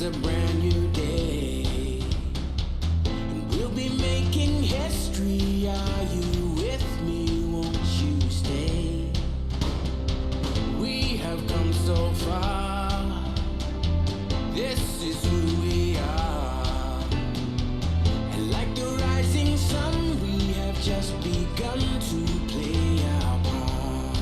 a brand new day, and we'll be making history. Are you with me? Won't you stay? We have come so far. This is who we are. And like the rising sun, we have just begun to play our part.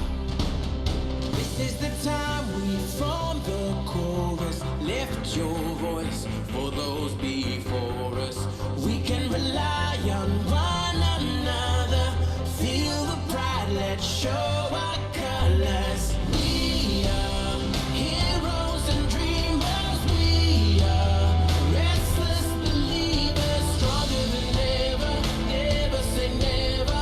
This is the time we form the chorus. Lift your voice for those before us. We can rely on one another. Feel the pride, let's show our colors. We are heroes and dreamers. We are restless believers, stronger than ever. Never say never.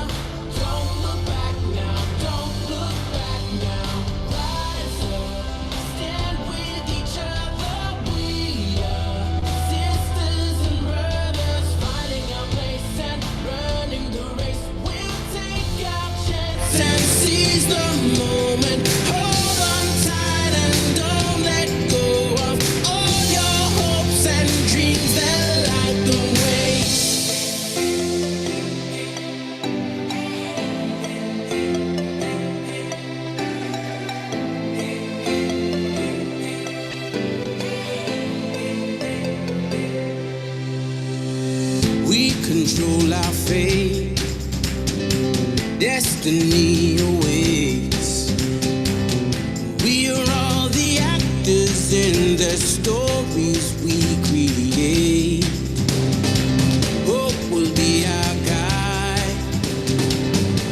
Don't look back now. Don't look back now. Rise up, stand with each other. We are sisters and brothers, finding our place and running the race. We'll take our chance and seize the moment. Hold on tight and don't let go of all your hopes and dreams that light the way. We control our fate. Destiny awaits. We are all the actors in the stories we create. Hope will be our guide.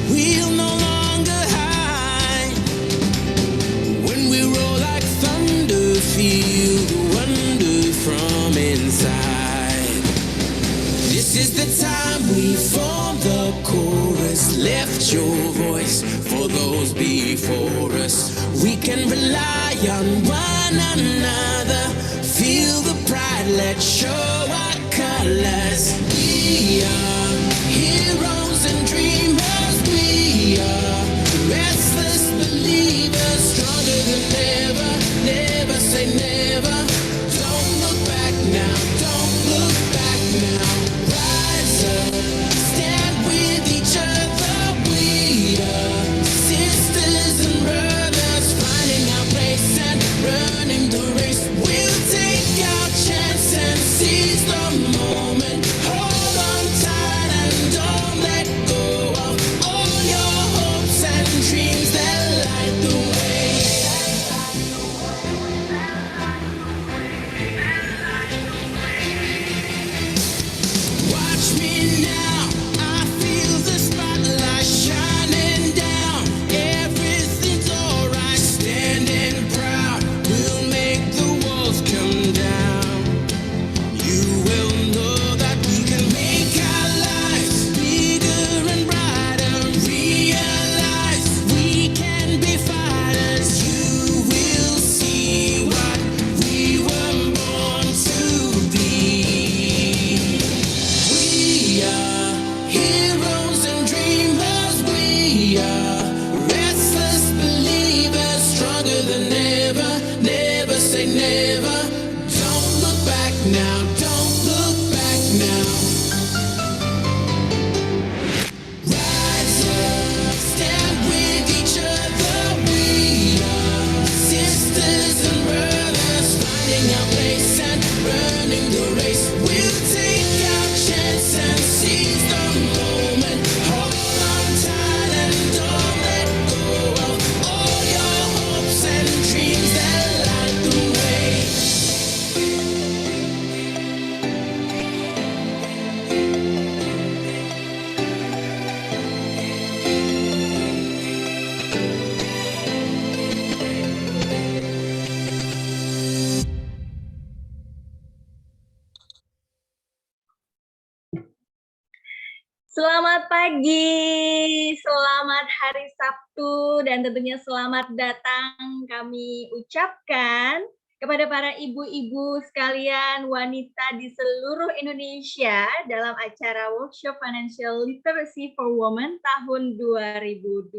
We'll no longer hide. When we roll like thunder, feel the wonder from inside. This is the time we form the chorus. Lift your voice for those before us. We can rely on one another. Feel the pride, let's show our colors. We are heroes and dreamers. We are restless believers, stronger than ever. Never say never. Don't look back now. Don't look back now. Rise up, stand with each other. We are sisters and brothers, finding our place and running the race. We'll take our chance and seize the moment. Hold on tight and don't let go of all your hopes and dreams that light the way. Watch me now, I feel the spotlight shining down. Everything's alright, standing proud. We'll make the walls come down. You will know that we can make our lives bigger and brighter. Realize we can be fighters. You will see what we were born to be. We are heroes and dreamers. We are restless believers, stronger than ever. Never say never. Don't look back now. Don't look back now. Rise up, stand with each other. We are sisters and brothers, finding our place and running the race. We'll take our chance and seize the moment. Hold on tight and don't let go of all your hopes and dreams that light the way. Selamat pagi, selamat hari Sabtu, dan tentunya selamat datang kami ucapkan kepada para ibu-ibu sekalian, wanita di seluruh Indonesia dalam acara Workshop Financial Literacy for Women tahun 2021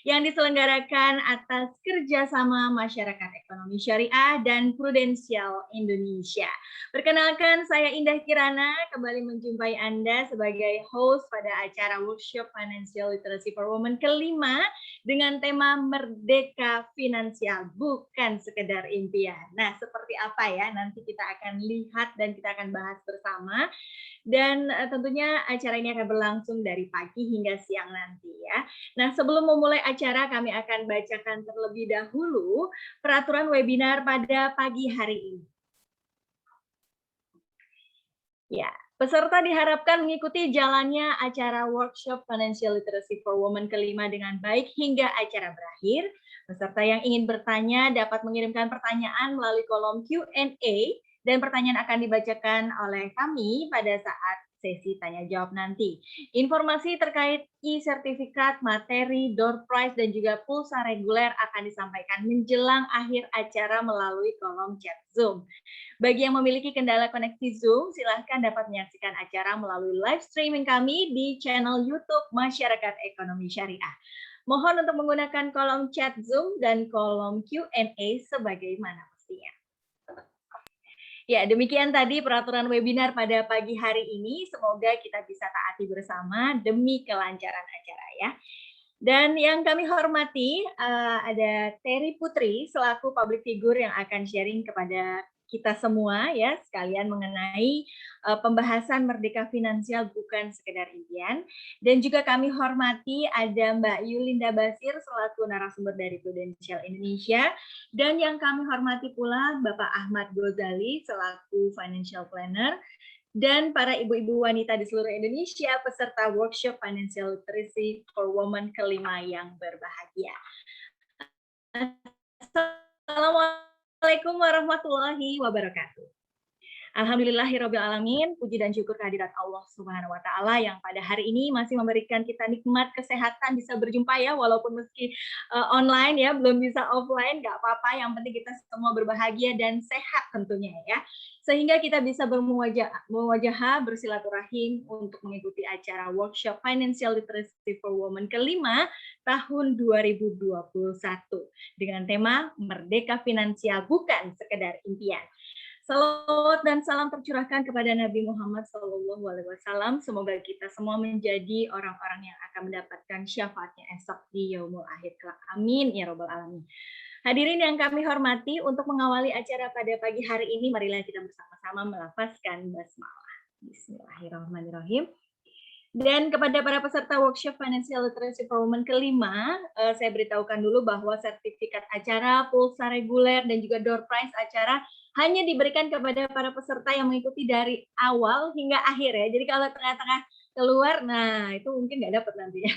yang diselenggarakan atas kerjasama Masyarakat Ekonomi Syariah dan Prudensial Indonesia. Perkenalkan, saya Indah Kirana, kembali menjumpai Anda sebagai host pada acara Workshop Financial Literacy for Women kelima dengan tema Merdeka Finansial, bukan sekedar impian. Nah, seperti apa ya? Nanti kita akan lihat dan kita akan bahas bersama. Dan tentunya acara ini akan berlangsung dari pagi hingga siang nanti ya. Nah, sebelum memulai acara, kami akan bacakan terlebih dahulu peraturan webinar pada pagi hari ini. Ya, peserta diharapkan mengikuti jalannya acara Workshop Financial Literacy for Women kelima dengan baik hingga acara berakhir. Peserta yang ingin bertanya dapat mengirimkan pertanyaan melalui kolom Q&A dan pertanyaan akan dibacakan oleh kami pada saat sesi tanya jawab nanti. Informasi terkait e-sertifikat, materi, door prize, dan juga pulsa reguler akan disampaikan menjelang akhir acara melalui kolom chat Zoom. Bagi yang memiliki kendala koneksi Zoom, silahkan dapat menyaksikan acara melalui live streaming kami di channel YouTube Masyarakat Ekonomi Syariah. Mohon untuk menggunakan kolom chat Zoom dan kolom Q&A sebagaimana mestinya. Ya, demikian tadi peraturan webinar pada pagi hari ini. Semoga kita bisa taati bersama demi kelancaran acara ya. Dan yang kami hormati ada Terry Putri selaku public figure yang akan sharing kepada kita semua ya sekalian mengenai pembahasan Merdeka Finansial bukan sekedar impian. Dan juga kami hormati ada Mbak Yulinda Basir selaku narasumber dari Prudensial Indonesia, dan yang kami hormati pula Bapak Ahmad Ghazali selaku financial planner, dan para ibu-ibu wanita di seluruh Indonesia peserta Workshop Financial Literacy for Women kelima yang berbahagia. Assalamualaikum warahmatullahi wabarakatuh. Alhamdulillahirabbil alamin, puji dan syukur kehadirat Allah Subhanahu wa taala yang pada hari ini masih memberikan kita nikmat kesehatan bisa berjumpa ya, walaupun meski online ya, belum bisa offline, nggak apa-apa, yang penting kita semua berbahagia dan sehat tentunya ya. Sehingga kita bisa bermuwajahah bersilaturahim untuk mengikuti acara Workshop Financial Literacy for Women kelima tahun 2021 dengan tema Merdeka Finansial bukan sekedar impian. Salawat dan salam tercurahkan kepada Nabi Muhammad SAW. Semoga kita semua menjadi orang-orang yang akan mendapatkan syafaatnya esok di yaumul akhir kelak. Amin ya robbal alamin. Hadirin yang kami hormati, untuk mengawali acara pada pagi hari ini, marilah kita bersama-sama melafazkan basmalah. Bismillahirrahmanirrahim. Dan kepada para peserta Workshop Financial Literacy for Women kelima, saya beritahukan dulu bahwa sertifikat acara, pulsa reguler, dan juga door prize acara hanya diberikan kepada para peserta yang mengikuti dari awal hingga akhir ya. Jadi kalau tengah-tengah keluar, nah itu mungkin nggak dapat nanti ya.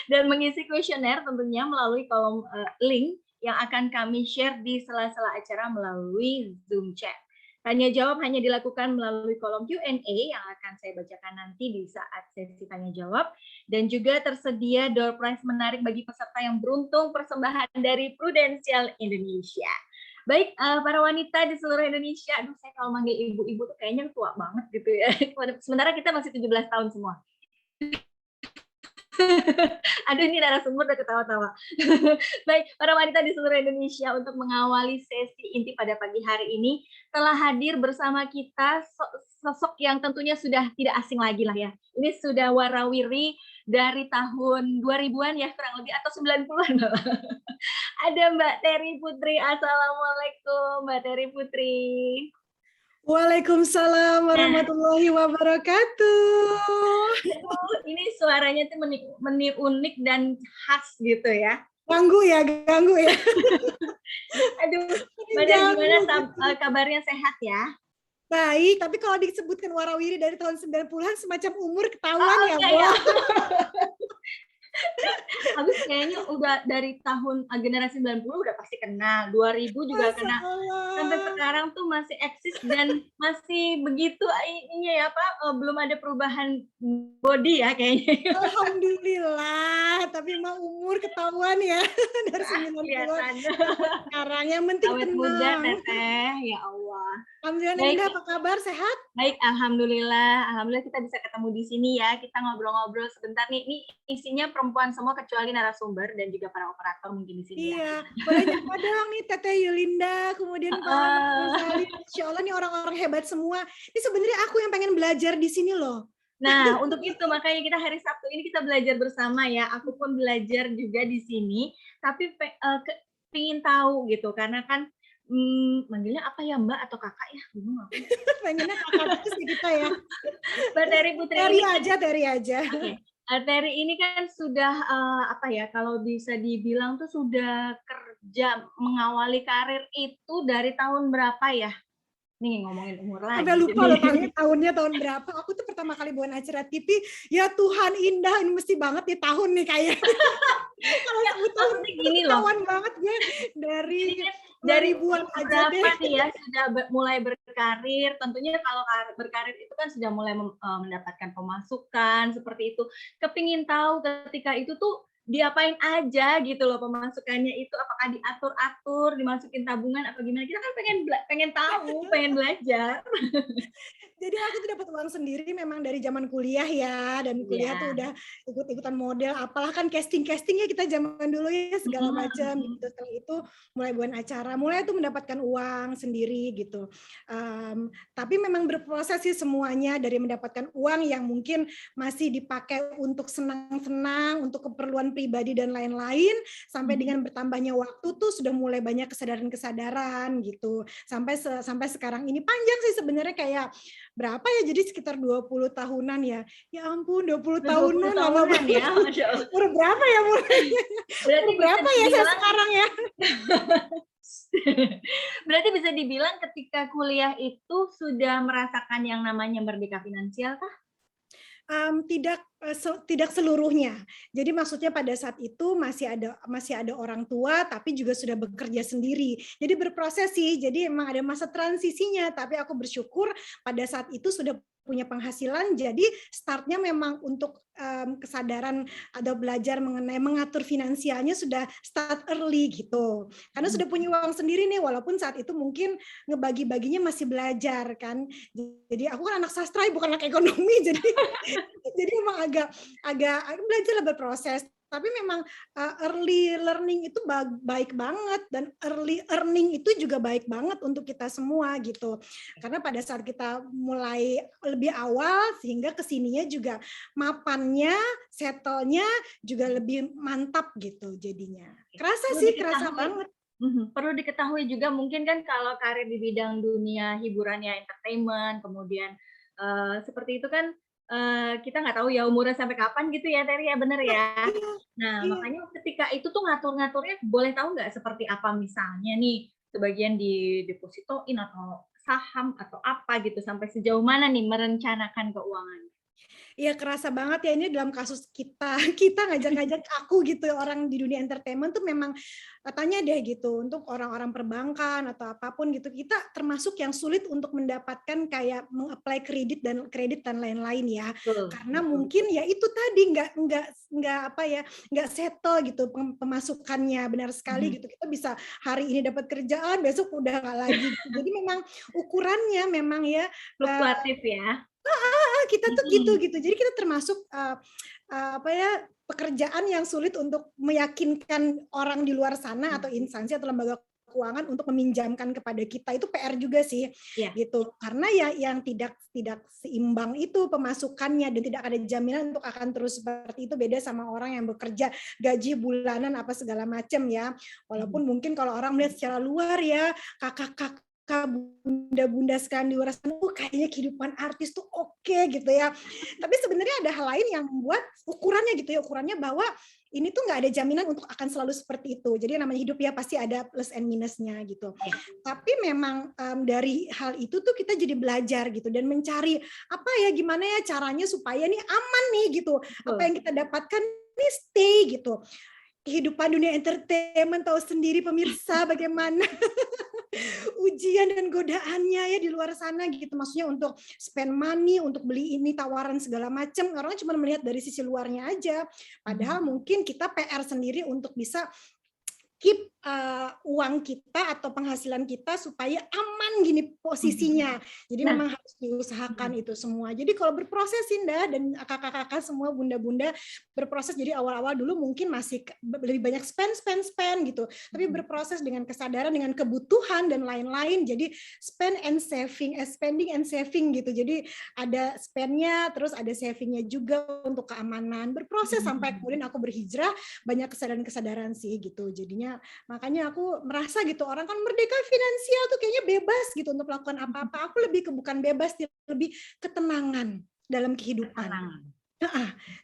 Dan mengisi kuesioner tentunya melalui kolom link yang akan kami share di sela-sela acara melalui Zoom chat. Tanya jawab hanya dilakukan melalui kolom Q&A yang akan saya bacakan nanti di saat sesi tanya jawab. Dan juga tersedia door prize menarik bagi peserta yang beruntung, persembahan dari Prudensial Indonesia. Baik, para wanita di seluruh Indonesia, aduh saya kalau manggil ibu-ibu tuh kayaknya tua banget gitu ya. Sementara kita masih 17 tahun semua. Aduh, ini narasumber udah ketawa-tawa. Baik, para wanita di seluruh Indonesia, untuk mengawali sesi inti pada pagi hari ini telah hadir bersama kita sosok yang tentunya sudah tidak asing lagi lah ya. Ini sudah warawiri dari tahun 2000-an ya kurang lebih, atau 90-an malah. Ada Mbak Terry Putri. Assalamualaikum Mbak Terry Putri. Waalaikumsalam warahmatullahi wabarakatuh. Ini suaranya tuh unik dan khas gitu ya. Ganggu ya. Aduh, Mbak Terry gimana kabarnya, sehat ya? Baik, tapi kalau disebutkan warawiri dari tahun 90-an semacam umur ketahuan ya, Bu. Habis kayaknya udah dari tahun generasi 90 udah pasti kenal, 2000 juga Masya kena. Sampai Allah. sekarang tuh masih eksis dan masih begitu ininya ya, apa, belum ada perubahan body ya kayaknya. Alhamdulillah, tapi mah umur ketahuan ya dari Ah, 90-an kelihatan. sampai sekarang. Yang penting Awet muda tenang. Teteh, ya Allah. Alhamdulillah, Baik, Linda apa kabar? Sehat? baik, alhamdulillah. Alhamdulillah kita bisa ketemu di sini ya. Kita ngobrol-ngobrol sebentar nih. Ini isinya perempuan semua kecuali narasumber dan juga para operator mungkin di sini ya. Iya, boleh nyapa dong nih Teteh Yulinda, kemudian Pak Ghazali. Masya Allah nih orang-orang hebat semua. Ini sebenarnya aku yang pengen belajar di sini loh. Nah, untuk itu makanya kita hari Sabtu ini kita belajar bersama ya. Aku pun belajar juga di sini, tapi pengen tahu gitu karena kan manggilnya apa ya Mbak atau Kakak ya? Bingung aku. Pengennya kakak terus nih kita ya. Mbak Terry Putri Teri ini kan aja, Teri aja. oke. Terry ini kan sudah apa ya? Kalau bisa dibilang tuh sudah kerja mengawali karir itu dari tahun berapa ya? Nih ngomongin umur lagi. Sampai lupa loh jadi. tahunnya tahun berapa. Aku tuh pertama kali buat acara TV, ya Tuhan indah, ini mesti banget nih tahun nih kayaknya. Kalau Ya, sebut tahun maksudnya gini loh. ketahuan banget gue dari Ini kan dari 2000-an umur aja deh. berapa nih ya sudah mulai berkarir? Tentunya kalau berkarir itu kan sudah mulai mendapatkan pemasukan seperti itu. Kepingin tahu ketika itu tuh diapain aja gitu loh pemasukannya itu, apakah diatur-atur, dimasukin tabungan apa gimana? Kita kan pengen tahu, pengen belajar. Jadi aku tuh dapat uang sendiri memang dari zaman kuliah ya, dan kuliah tuh Iya. udah ikut-ikutan model, apalah kan casting-castingnya kita zaman dulu ya segala macam Mhm. gitu. Setelah itu mulai buat acara, mulai tuh mendapatkan uang sendiri gitu. Tapi memang berproses sih semuanya dari mendapatkan uang yang mungkin masih dipakai untuk senang-senang, untuk keperluan pribadi dan lain-lain, sampai dengan bertambahnya waktu tuh sudah mulai banyak kesadaran-kesadaran gitu. Sampai sekarang ini panjang sih sebenarnya kayak berapa ya, jadi sekitar 20 tahunan ya. Ya ampun 20 Udah 20 tahunan lama tahunan banget. ya, Masya Allah. Umur berapa ya mulainya? Berarti Umur bisa berapa ya saya dibilang sekarang ya? berarti bisa dibilang ketika kuliah itu sudah merasakan yang namanya merdeka finansial kah? Tidak seluruhnya. Jadi maksudnya pada saat itu masih ada orang tua, tapi juga sudah bekerja sendiri. Jadi berproses sih. Jadi emang ada masa transisinya. Tapi aku bersyukur pada saat itu sudah punya penghasilan. Jadi startnya memang untuk kesadaran atau belajar mengenai mengatur finansialnya sudah start early gitu. Karena sudah punya uang sendiri nih. Walaupun saat itu mungkin ngebagi-baginya masih belajar kan. Jadi aku kan anak sastra, bukan anak ekonomi. Jadi memang agak belajar berproses, tapi memang early learning itu baik banget, dan early earning itu juga baik banget untuk kita semua gitu. Karena pada saat kita mulai lebih awal, sehingga kesininya juga mapannya, settle-nya juga lebih mantap gitu jadinya. Kerasa sih, kerasa banget. Perlu diketahui juga mungkin kan kalau karir di bidang dunia hiburan ya, entertainment, kemudian seperti itu kan kita nggak tahu ya umurnya sampai kapan gitu ya Terry ya, bener ya. Iya, Nah iya. makanya ketika itu tuh ngatur-ngaturnya boleh tahu nggak seperti apa, misalnya nih sebagian didepositoin atau saham atau apa gitu, sampai sejauh mana nih merencanakan keuangan? Iya kerasa banget ya, ini dalam kasus kita ngajak-ngajak aku gitu, orang di dunia entertainment tuh memang tanya deh gitu, untuk orang-orang perbankan atau apapun gitu, kita termasuk yang sulit untuk mendapatkan kayak meng-apply kredit dan lain-lain ya. Betul, Karena betul. mungkin ya itu tadi nggak apa ya, nggak settle gitu pemasukannya, benar sekali gitu. Kita bisa hari ini dapat kerjaan, besok udah nggak lagi. Jadi memang ukurannya memang ya Fluktuatif ya. kita tuh gitu. Jadi kita termasuk apa ya, pekerjaan yang sulit untuk meyakinkan orang di luar sana atau instansi atau lembaga keuangan untuk meminjamkan kepada kita. Itu PR juga sih, gitu. Karena ya yang tidak seimbang itu pemasukannya, dan tidak ada jaminan untuk akan terus seperti itu. Beda sama orang yang bekerja gaji bulanan apa segala macam ya. Walaupun mungkin kalau orang melihat secara luar ya, kakak-kakak bunda-bunda sekarang di luar sana, kayaknya kehidupan artis tuh oke gitu ya. Tapi sebenarnya ada hal lain yang membuat ukurannya gitu ya, ukurannya bahwa ini tuh nggak ada jaminan untuk akan selalu seperti itu. Jadi namanya hidup ya pasti ada plus and minusnya gitu. Tapi memang dari hal itu tuh kita jadi belajar gitu, dan mencari apa ya, gimana ya caranya supaya nih aman nih gitu. Apa yang kita dapatkan nih stay gitu. Kehidupan dunia entertainment tahu sendiri pemirsa bagaimana ujian dan godaannya ya di luar sana gitu. Maksudnya untuk spend money, untuk beli ini tawaran segala macam. Orang cuma melihat dari sisi luarnya aja. Padahal mungkin kita PR sendiri untuk bisa keep uang kita atau penghasilan kita supaya aman gini posisinya. Jadi Nah. memang harus diusahakan itu semua. Jadi kalau berproses Indah dan kakak-kakak semua bunda-bunda berproses, jadi awal-awal dulu mungkin masih lebih banyak spend gitu. Tapi berproses dengan kesadaran, dengan kebutuhan dan lain-lain. Jadi spending and saving gitu. Jadi ada spendnya, terus ada savingnya juga untuk keamanan. Berproses sampai kemudian aku berhijrah, banyak kesadaran-kesadaran sih gitu. Jadinya makanya aku merasa gitu, orang kan merdeka finansial tuh kayaknya bebas gitu untuk melakukan apa-apa. Aku lebih ke bukan bebas, lebih ketenangan dalam kehidupan.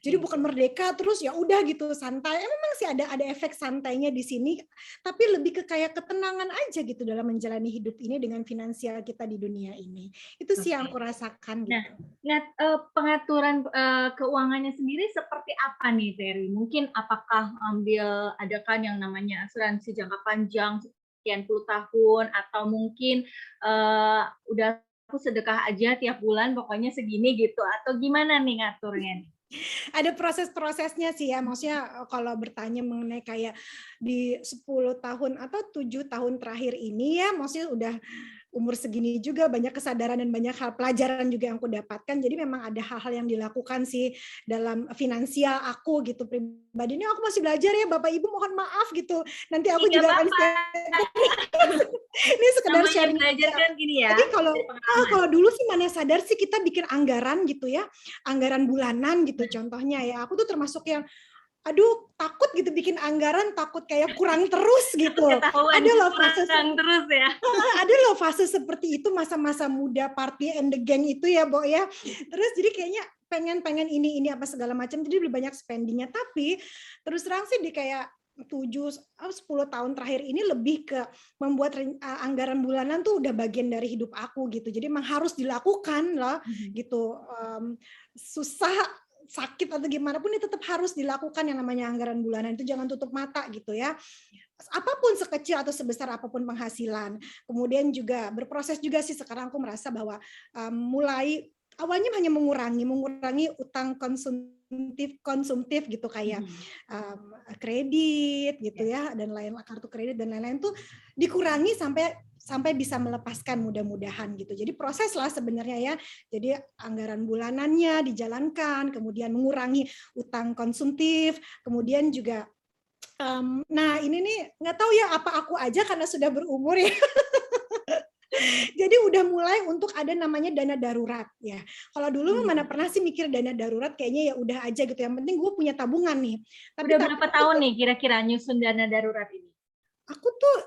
Jadi bukan merdeka terus ya udah gitu santai. Memang sih ada efek santainya di sini, tapi lebih ke kayak ketenangan aja gitu dalam menjalani hidup ini dengan finansial kita di dunia ini. Itu sih yang aku rasakan gitu. Nah, pengaturan keuangannya sendiri seperti apa nih, Terry? Mungkin apakah ada kan yang namanya asuransi jangka panjang sekian puluh tahun, atau mungkin udah aku sedekah aja tiap bulan pokoknya segini gitu, atau gimana nih ngaturnya? Ada proses-prosesnya sih ya, maksudnya kalau bertanya mengenai kayak di 10 tahun atau 7 tahun terakhir ini ya, maksudnya udah umur segini juga banyak kesadaran dan banyak hal pelajaran juga yang aku dapatkan. Jadi memang ada hal-hal yang dilakukan sih dalam finansial aku gitu pribadi. Ini aku masih belajar ya Bapak Ibu, mohon maaf gitu. Nanti aku juga akan ini sekedar sharing belajar kan gini ya. Jadi kalau dulu sih mana sadar sih kita bikin anggaran gitu ya, anggaran bulanan gitu contohnya ya. Aku tuh termasuk yang aduh takut gitu bikin anggaran, takut kayak kurang terus gitu. Ada loh fase terus ya. Ada loh fase seperti itu, masa-masa muda party and the gang itu ya, Bo ya. Terus jadi kayaknya pengen ini apa segala macam, jadi lebih banyak spendingnya. Tapi terus terang sih di kayak 7-10 tahun terakhir ini lebih ke membuat anggaran bulanan tuh udah bagian dari hidup aku gitu. Jadi memang harus dilakukan loh gitu. Susah, sakit atau gimana pun ini tetap harus dilakukan yang namanya anggaran bulanan itu, jangan tutup mata gitu ya. Apapun sekecil atau sebesar apapun penghasilan. Kemudian juga berproses juga sih sekarang aku merasa bahwa mulai awalnya hanya mengurangi utang konsumtif gitu kayak kredit gitu ya, dan lain kartu kredit dan lain-lain tuh dikurangi sampai bisa melepaskan mudah-mudahan gitu. Jadi proses lah sebenarnya ya. Jadi anggaran bulanannya dijalankan, kemudian mengurangi utang konsumtif, kemudian juga nah ini nih nggak tahu ya apa aku aja karena sudah berumur ya. Jadi udah mulai untuk ada namanya dana darurat ya. Kalau dulu mana pernah sih mikir dana darurat, kayaknya ya udah aja gitu. Yang penting gue punya tabungan nih. Tapi udah berapa tahun nih kira-kira nyusun dana darurat ini? Aku tuh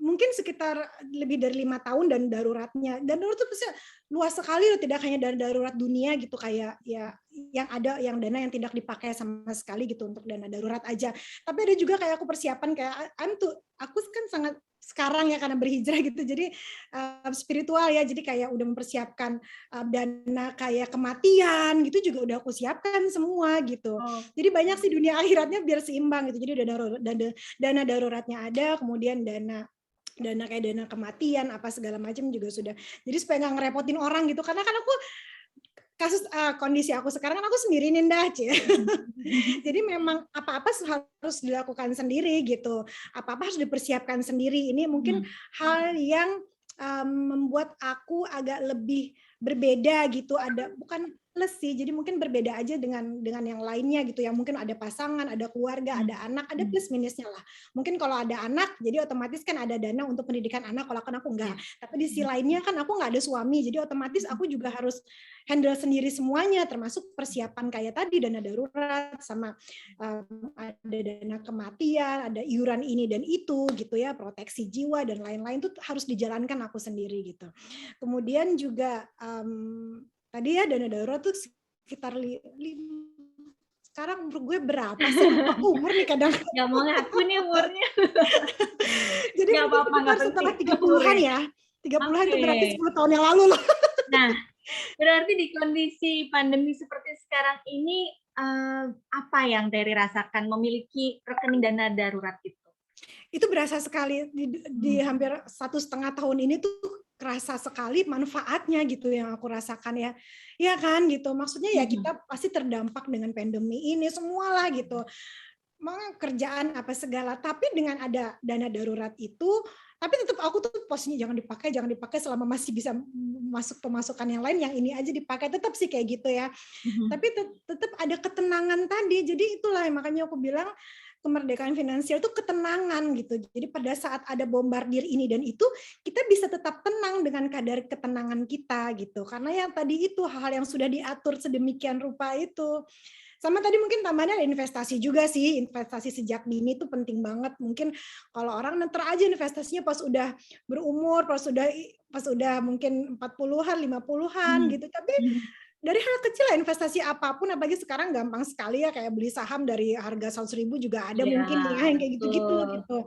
mungkin sekitar lebih dari 5 tahun dan daruratnya. Dan darurat itu bisa luas sekali loh, tidak hanya dana darurat dunia gitu kayak ya yang ada yang dana yang tidak dipakai sama sekali gitu untuk dana darurat aja. Tapi ada juga kayak aku persiapan kayak aku kan sangat sekarang ya karena berhijrah gitu, jadi spiritual ya, jadi kayak udah mempersiapkan dana kayak kematian gitu juga udah aku siapkan semua gitu. Jadi banyak sih dunia akhiratnya biar seimbang gitu. Jadi dana daruratnya ada, kemudian dana kayak dana kematian apa segala macam juga sudah. Jadi supaya nggak ngerepotin orang gitu, karena kan aku kondisi aku sekarang kan aku sendiri nih Dah, jadi memang apa-apa harus dilakukan sendiri gitu, apa-apa harus dipersiapkan sendiri. Ini mungkin hal yang membuat aku agak lebih berbeda gitu, ada bukan plus sih, jadi mungkin berbeda aja dengan yang lainnya gitu ya. Mungkin ada pasangan, ada keluarga, ada anak, ada plus minusnya lah. Mungkin kalau ada anak, jadi otomatis kan ada dana untuk pendidikan anak. Kalau kan aku enggak. Tapi di sisi lainnya kan aku nggak ada suami, jadi otomatis aku juga harus handle sendiri semuanya, termasuk persiapan kayak tadi dana darurat, sama ada dana kematian, ada iuran ini dan itu gitu ya, proteksi jiwa dan lain-lain itu harus dijalankan aku sendiri gitu. Kemudian juga tadi ya dana darurat tuh sekitar sekarang umur gue berapa sih? Umur nih kadang. Nggak mau ngaku nih umurnya. Jadi setelah 30-an ya. 30-an itu berarti 10 tahun yang lalu loh. Nah, berarti di kondisi pandemi seperti sekarang ini apa yang Terry rasakan memiliki rekening dana darurat itu? Itu berasa sekali di hampir 1,5 tahun ini tuh kerasa sekali manfaatnya gitu yang aku rasakan ya. Iya kan gitu. Maksudnya ya kita pasti terdampak dengan pandemi ini semualah gitu. Mau kerjaan apa segala, tapi dengan ada dana darurat itu, tapi tetap aku tuh posisinya jangan dipakai selama masih bisa masuk pemasukan yang lain, yang ini aja dipakai, tetap sih kayak gitu ya. Tapi tetap ada ketenangan tadi. Jadi itulah yang makanya aku bilang kemerdekaan finansial itu ketenangan gitu. Jadi pada saat ada bombardir ini dan itu, kita bisa tetap tenang dengan kadar ketenangan kita gitu. Karena yang tadi itu hal-hal yang sudah diatur sedemikian rupa itu. Sama tadi mungkin tambahannya ada investasi juga sih, investasi sejak dini itu penting banget. Mungkin kalau orang ntar aja investasinya pas udah berumur, pas udah mungkin 40-an, 50-an gitu. Tapi dari hal kecil lah investasi apapun, apalagi sekarang gampang sekali ya kayak beli saham dari harga 100.000 juga ada mungkin ya yang kayak gitu-gitu gitu.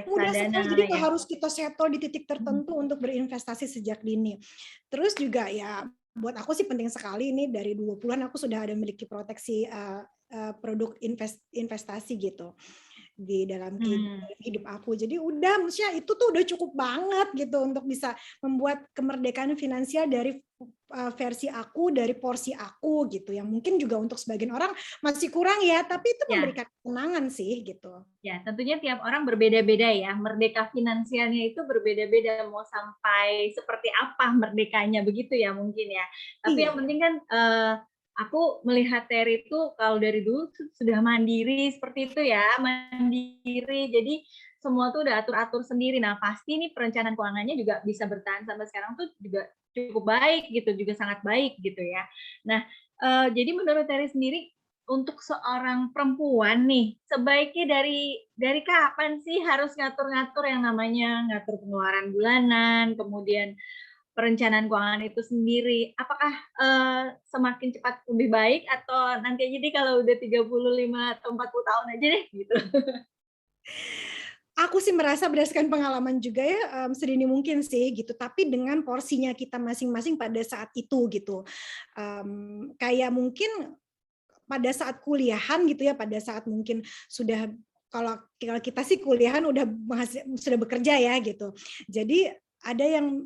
Mudah sekali, jadi nggak harus kita settle di titik tertentu untuk berinvestasi sejak dini. Terus juga ya buat aku sih penting sekali ini dari 20-an aku sudah ada memiliki proteksi produk investasi gitu di dalam hidup aku. Jadi udah maksudnya itu tuh udah cukup banget gitu untuk bisa membuat kemerdekaan finansial dari versi aku, dari porsi aku gitu. Yang mungkin juga untuk sebagian orang masih kurang ya, tapi itu memberikan ketenangan sih gitu. Ya, tentunya tiap orang berbeda-beda ya. Merdeka finansialnya itu berbeda-beda mau sampai seperti apa merdekanya begitu ya mungkin ya. Tapi yang penting kan aku melihat Terry itu kalau dari dulu sudah mandiri seperti itu ya, mandiri. Jadi semua tuh udah atur-atur sendiri. Nah, pasti nih perencanaan keuangannya juga bisa bertahan sampai sekarang tuh juga cukup baik gitu, juga sangat baik gitu ya. Nah, jadi menurut Terry sendiri untuk seorang perempuan nih, sebaiknya dari kapan sih harus ngatur-ngatur yang namanya ngatur pengeluaran bulanan, kemudian perencanaan keuangan itu sendiri, apakah semakin cepat lebih baik atau nanti aja deh kalau udah 35 atau 40 tahun aja deh gitu? Aku sih merasa berdasarkan pengalaman juga ya sedini mungkin sih gitu, tapi dengan porsinya kita masing-masing pada saat itu gitu. Kayak mungkin pada saat kuliahan gitu ya, pada saat mungkin sudah kalau kita sih kuliahan sudah bekerja ya gitu. Jadi ada yang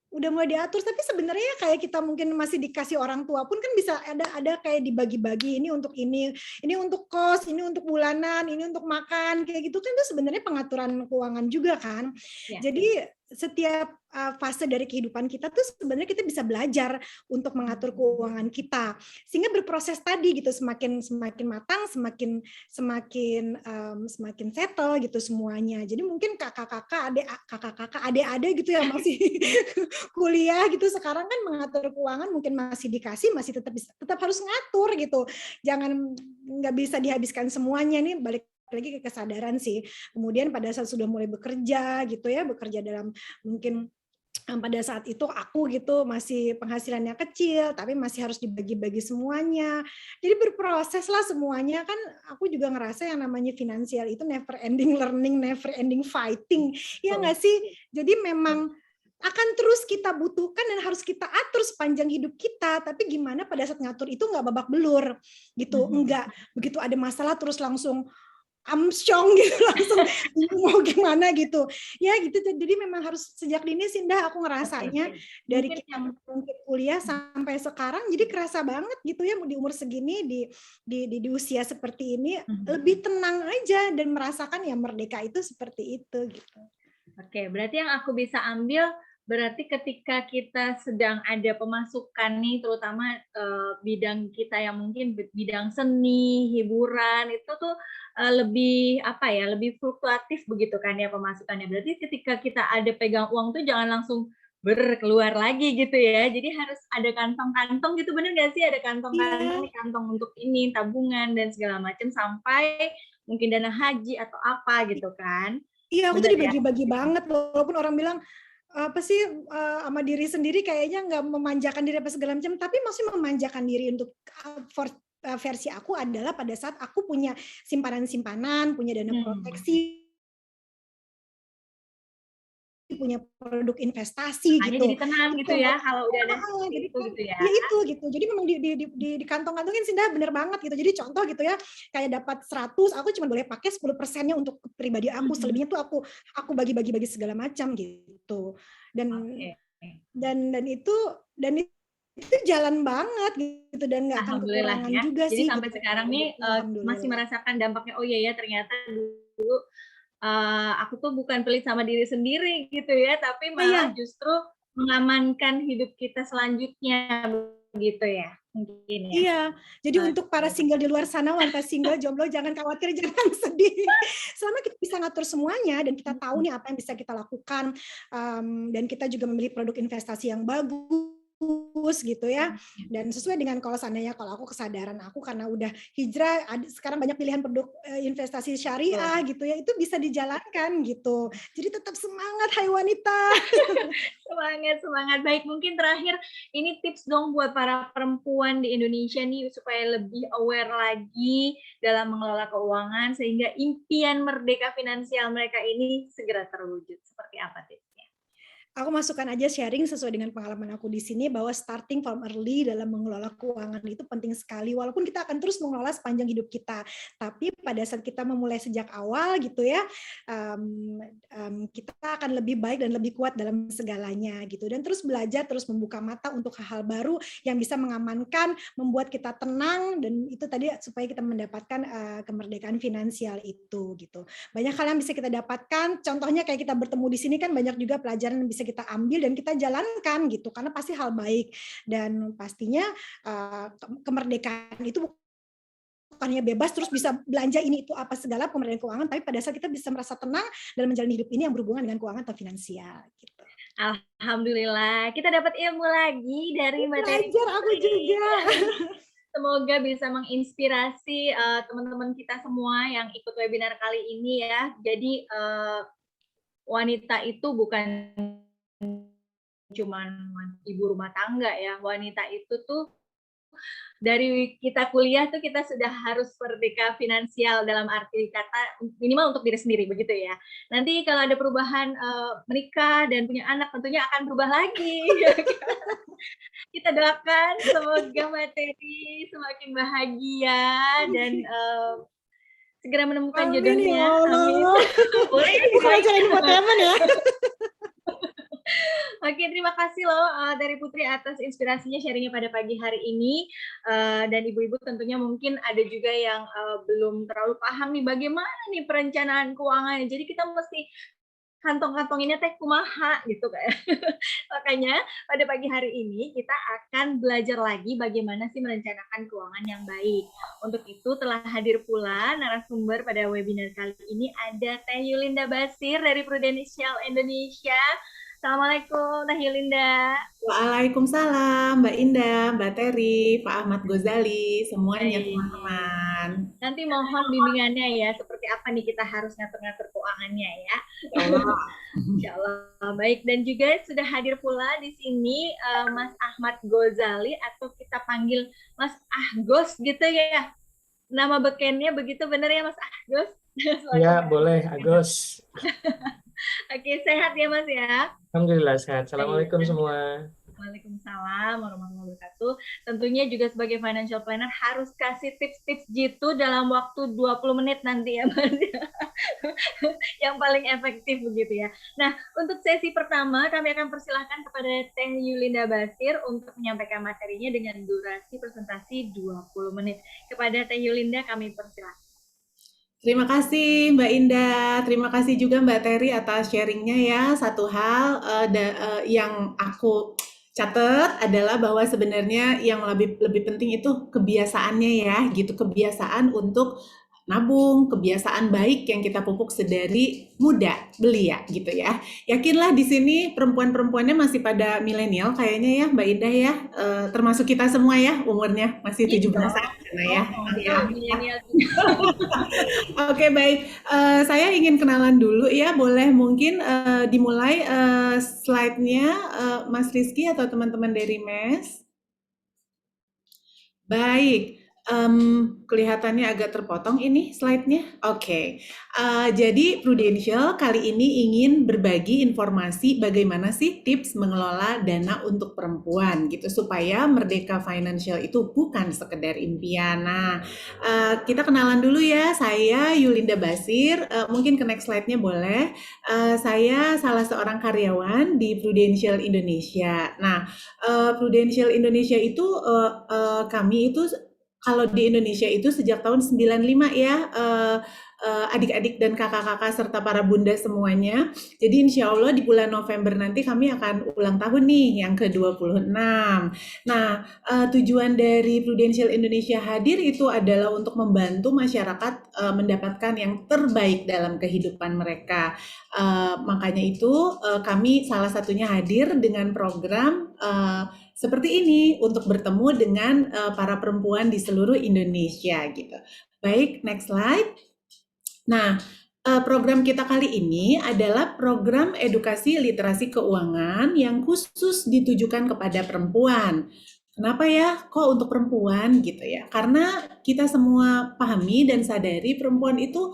udah mulai diatur, tapi sebenarnya kayak kita mungkin masih dikasih orang tua pun kan bisa ada kayak dibagi-bagi, ini untuk kos, ini untuk bulanan, ini untuk makan, kayak gitu kan itu sebenarnya pengaturan keuangan juga kan. Ya. Jadi setiap fase dari kehidupan kita tuh sebenarnya kita bisa belajar untuk mengatur keuangan kita sehingga berproses tadi gitu semakin matang semakin settle gitu semuanya. Jadi mungkin kakak-kakak adik-adik gitu ya masih kuliah gitu sekarang kan mengatur keuangan mungkin masih tetap harus ngatur gitu. Jangan nggak bisa dihabiskan semuanya nih balik lagi ke kesadaran sih. Kemudian pada saat sudah mulai bekerja gitu ya, bekerja dalam mungkin pada saat itu aku gitu masih penghasilannya kecil tapi masih harus dibagi-bagi semuanya. Jadi berproses lah semuanya kan aku juga ngerasa yang namanya finansial itu never ending learning, never ending fighting. Ya nggak sih? Jadi memang akan terus kita butuhkan dan harus kita atur sepanjang hidup kita. Tapi gimana pada saat ngatur itu nggak babak belur gitu. Enggak begitu ada masalah terus langsung amsyong gitu langsung mau gimana gitu ya gitu. Jadi memang harus sejak dini sih aku ngerasanya dari kita mungkin kuliah sampai sekarang jadi kerasa banget gitu ya di umur segini di usia seperti ini lebih tenang aja dan merasakan ya merdeka itu seperti itu gitu. Oke, berarti yang aku bisa ambil berarti ketika kita sedang ada pemasukan nih, terutama bidang kita yang mungkin bidang seni, hiburan, itu tuh lebih lebih fluktuatif begitu kan ya pemasukannya. Berarti ketika kita ada pegang uang tuh jangan langsung berkeluar lagi gitu ya. Jadi harus ada kantong-kantong gitu, bener nggak sih? Ada kantong-kantong, kantong untuk ini, tabungan dan segala macam sampai mungkin dana haji atau apa gitu kan. Iya, aku tuh dibagi-bagi banget walaupun orang bilang apa sih sama diri sendiri kayaknya nggak memanjakan diri apa segala macam, tapi masih memanjakan diri untuk versi aku adalah pada saat aku punya simpanan-simpanan, punya dana proteksi punya produk investasi hanya gitu. jadi tenang gitu Itu. ya kalau udah ada Jadi itu gitu ya. ya itu gitu. Jadi memang di kantong-kantongin Sinda bener banget gitu. Jadi contoh gitu ya, kayak dapat 100, aku cuma boleh pakai 10%-nya untuk pribadi aku. Selebihnya tuh aku bagi-bagi segala macam gitu. Oke. Dan itu jalan banget gitu, dan nggak akan Alhamdulillah kekurangan ya. juga Jadi sih sampai gitu. sekarang nih masih Alhamdulillah. merasakan dampaknya. Oh iya ya, ternyata dulu aku tuh bukan pelit sama diri sendiri gitu ya, tapi malah justru mengamankan hidup kita selanjutnya begitu ya, mungkin ya. Iya, jadi untuk para single di luar sana, wanita single, jomblo, jangan khawatir, jangan sedih. Selama kita bisa ngatur semuanya dan kita tahu nih apa yang bisa kita lakukan, dan kita juga membeli produk investasi yang bagus gitu ya, dan sesuai dengan kalau seandainya kalau aku kesadaran aku karena udah hijrah, sekarang banyak pilihan produk investasi syariah gitu ya, itu bisa dijalankan gitu. Jadi tetap semangat, hai wanita. Semangat. Baik, mungkin terakhir ini tips dong buat para perempuan di Indonesia nih supaya lebih aware lagi dalam mengelola keuangan sehingga impian merdeka finansial mereka ini segera terwujud. Seperti apa tipsnya? Aku masukkan aja sharing sesuai dengan pengalaman aku di sini bahwa starting from early dalam mengelola keuangan itu penting sekali, walaupun kita akan terus mengelola sepanjang hidup kita, tapi pada saat kita memulai sejak awal gitu ya, kita akan lebih baik dan lebih kuat dalam segalanya gitu, dan terus belajar, terus membuka mata untuk hal-hal baru yang bisa mengamankan, membuat kita tenang, dan itu tadi supaya kita mendapatkan kemerdekaan finansial itu gitu. Banyak hal yang bisa kita dapatkan, contohnya kayak kita bertemu di sini kan banyak juga pelajaran yang bisa kita ambil dan kita jalankan gitu, karena pasti hal baik, dan pastinya kemerdekaan itu bukannya bebas terus bisa belanja ini itu apa segala kemerdekaan keuangan, tapi pada saat kita bisa merasa tenang dalam menjalani hidup ini yang berhubungan dengan keuangan atau finansial gitu. Alhamdulillah, kita dapat ilmu lagi dari materi. Belajar aku juga. Semoga bisa menginspirasi teman-teman kita semua yang ikut webinar kali ini ya. Jadi wanita itu bukan cuman ibu rumah tangga ya. Wanita itu tuh dari kita kuliah tuh kita sudah harus merdeka finansial dalam arti kata minimal untuk diri sendiri begitu ya. Nanti kalau ada perubahan menikah dan punya anak tentunya akan berubah lagi. Kita doakan semoga materi semakin bahagia dan segera menemukan jodohnya. Amin. Boleh bukan acara infotainment ya. Oke, terima kasih loh dari Putri atas inspirasinya sharingnya pada pagi hari ini, dan ibu-ibu tentunya mungkin ada juga yang belum terlalu paham nih bagaimana nih perencanaan keuangannya. Jadi kita mesti kantong-kantonginnya teh kumaha gitu kayak. Makanya pada pagi hari ini kita akan belajar lagi bagaimana sih merencanakan keuangan yang baik. Untuk itu telah hadir pula narasumber pada webinar kali ini ada Teh Yulinda Basir dari Prudential Indonesia. Assalamualaikum Teh Yulinda. Waalaikumsalam Mbak Indah, Mbak Terry, Pak Ahmad Ghazali, semuanya teman-teman. Nanti mohon bimbingannya ya, seperti apa nih kita harus ngatur-ngatur keuangannya ya. Insya Allah. Baik, dan juga sudah hadir pula di sini Mas Ahmad Ghazali atau kita panggil Mas Ahgos gitu ya. Nama bekennya begitu benar ya Mas Ahgos? Ya, boleh Agos. Oke, sehat ya Mas ya? Alhamdulillah sehat. Assalamualaikum semua. Waalaikumsalam warahmatullahi wabarakatuh. Tentunya juga sebagai financial planner harus kasih tips-tips jitu dalam waktu 20 menit nanti ya Mas. Yang paling efektif begitu ya. Nah, untuk sesi pertama kami akan persilahkan kepada Teh Yulinda Basir untuk menyampaikan materinya dengan durasi presentasi 20 menit. Kepada Teh Yulinda kami persilahkan. Terima kasih Mbak Indah, terima kasih juga Mbak Terry atas sharingnya ya. Satu hal yang aku catat adalah bahwa sebenarnya yang lebih penting itu kebiasaannya ya, gitu, kebiasaan untuk nabung, kebiasaan baik yang kita pupuk sedari muda, belia gitu ya. Yakinlah di sini perempuan-perempuannya masih pada milenial kayaknya ya Mbak Indah ya, termasuk kita semua ya, umurnya masih 17-an ya. Oke, baik, saya ingin kenalan dulu ya, boleh mungkin dimulai slide-nya Mas Rizky atau teman-teman dari MES. Baik, Kelihatannya agak terpotong ini slide-nya. Oke. Jadi Prudential kali ini ingin berbagi informasi bagaimana sih tips mengelola dana untuk perempuan gitu supaya merdeka financial itu bukan sekedar impian. Nah, kita kenalan dulu ya. Saya Yulinda Basir. Mungkin ke next slide-nya boleh. Saya salah seorang karyawan di Prudential Indonesia. Nah, Prudential Indonesia itu kami itu kalau di Indonesia itu sejak tahun 95 ya, adik-adik dan kakak-kakak serta para bunda semuanya. Jadi insya Allah di bulan November nanti kami akan ulang tahun nih yang ke-26. Nah, tujuan dari Prudential Indonesia hadir itu adalah untuk membantu masyarakat mendapatkan yang terbaik dalam kehidupan mereka. Makanya itu kami salah satunya hadir dengan program seperti ini untuk bertemu dengan para perempuan di seluruh Indonesia gitu. Baik, next slide. Nah, program kita kali ini adalah program edukasi literasi keuangan yang khusus ditujukan kepada perempuan. Kenapa ya? Kok untuk perempuan gitu ya? Karena kita semua pahami dan sadari perempuan itu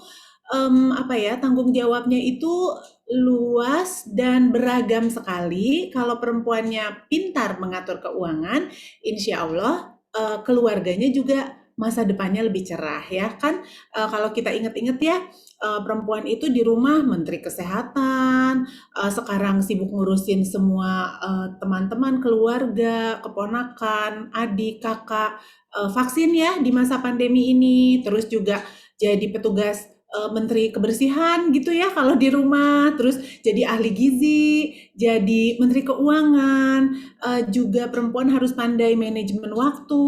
tanggung jawabnya itu luas dan beragam sekali. Kalau perempuannya pintar mengatur keuangan, insya Allah keluarganya juga masa depannya lebih cerah ya kan. Kalau kita ingat-ingat ya, perempuan itu di rumah menteri kesehatan, sekarang sibuk ngurusin semua teman-teman, keluarga, keponakan, adik, kakak, vaksin ya di masa pandemi ini, terus juga jadi petugas menteri kebersihan gitu ya kalau di rumah, terus jadi ahli gizi, jadi menteri keuangan, juga perempuan harus pandai manajemen waktu,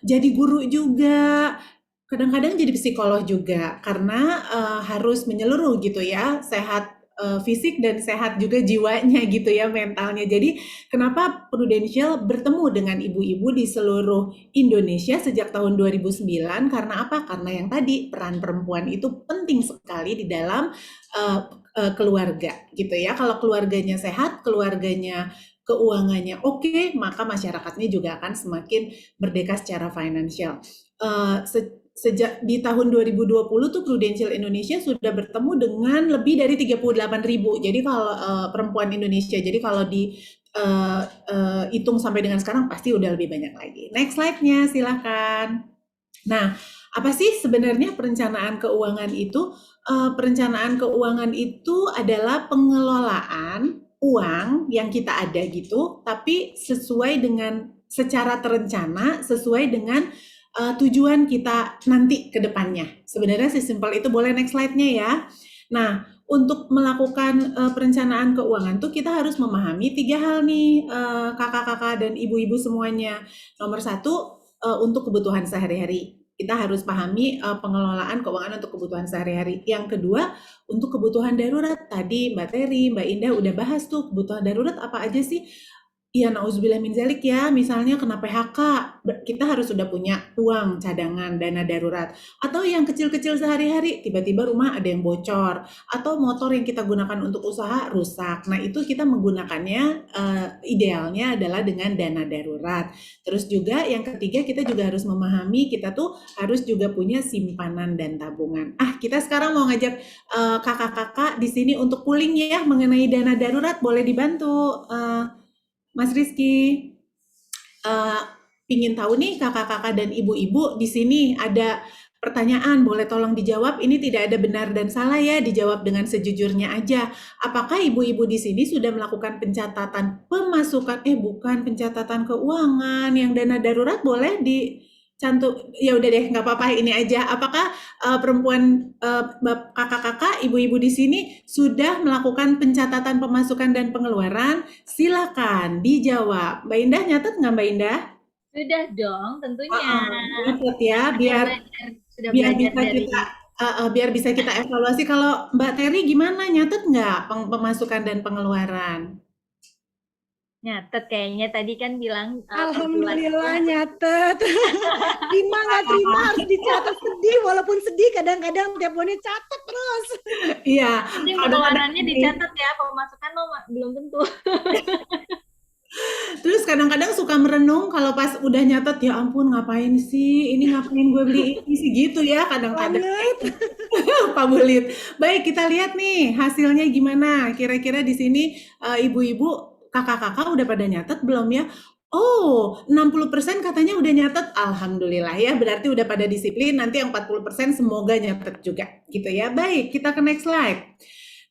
jadi guru juga, kadang-kadang jadi psikolog juga karena harus menyeluruh gitu ya, sehat fisik dan sehat juga jiwanya gitu ya, mentalnya. Jadi kenapa Prudential bertemu dengan ibu-ibu di seluruh Indonesia sejak tahun 2009? Karena apa? Karena yang tadi peran perempuan itu penting sekali di dalam keluarga gitu ya. Kalau keluarganya sehat, keluarganya keuangannya oke, maka masyarakatnya juga akan semakin merdeka secara finansial. Sejak di tahun 2020 tuh Prudential Indonesia sudah bertemu dengan lebih dari 38.000. Jadi kalau perempuan Indonesia, jadi kalau di hitung sampai dengan sekarang pasti udah lebih banyak lagi. Next slide-nya silakan. Nah, apa sih sebenarnya perencanaan keuangan itu? Perencanaan keuangan itu adalah pengelolaan uang yang kita ada gitu, tapi sesuai dengan secara terencana, sesuai dengan tujuan kita nanti ke depannya. Sebenarnya sesimpel itu. Boleh next slide-nya ya. Nah, untuk melakukan perencanaan keuangan tuh kita harus memahami 3 hal nih, kakak-kakak dan ibu-ibu semuanya. Nomor 1, untuk kebutuhan sehari-hari. Kita harus pahami pengelolaan keuangan untuk kebutuhan sehari-hari. Yang kedua, untuk kebutuhan darurat. Tadi Mbak Terry, Mbak Indah udah bahas tuh kebutuhan darurat apa aja sih? Ya, nauzubillah min zalik ya, misalnya kena PHK, kita harus sudah punya uang cadangan, dana darurat. Atau yang kecil-kecil sehari-hari, tiba-tiba rumah ada yang bocor, atau motor yang kita gunakan untuk usaha rusak. Nah, itu kita menggunakannya, idealnya adalah dengan dana darurat. Terus juga yang ketiga, kita juga harus memahami, kita tuh harus juga punya simpanan dan tabungan. Kita sekarang mau ngajak kakak-kakak di sini untuk pooling ya, mengenai dana darurat, boleh dibantu. Mas Rizky, pingin tahu nih kakak-kakak dan ibu-ibu di sini ada pertanyaan, boleh tolong dijawab. Ini tidak ada benar dan salah ya, dijawab dengan sejujurnya aja. Apakah ibu-ibu di sini sudah melakukan pencatatan pemasukan? Bukan pencatatan keuangan, yang dana darurat boleh dicantum. Ya udah deh, nggak apa-apa, ini aja. Apakah perempuan kakak-kakak, ibu-ibu di sini sudah melakukan pencatatan pemasukan dan pengeluaran? Silakan dijawab. Mbak Indah nyatet nggak Mbak Indah? Sudah dong, tentunya. Nyatet ya, biar bisa kita evaluasi. Kalau Mbak Terry gimana, nyatet nggak pemasukan dan pengeluaran? Nyatet kayaknya, tadi kan bilang Alhamdulillah nyatet. Terima nggak terima harus dicatat, sedih walaupun sedih kadang-kadang teleponnya catat terus. Iya. Pengeluarannya dicatat ya, pemasukan belum tentu. Terus kadang-kadang suka merenung kalau pas udah nyatet, ya ampun ngapain sih, ini ngapain gue beli ini sih gitu ya kadang-kadang. Banget. Pak Bulit. Baik, kita lihat nih hasilnya gimana. Kira-kira di sini ibu-ibu, kakak-kakak udah pada nyatet belum ya? Oh, 60% katanya udah nyatet. Alhamdulillah ya, berarti udah pada disiplin. Nanti yang 40% semoga nyatet juga gitu ya. Baik, kita ke next slide.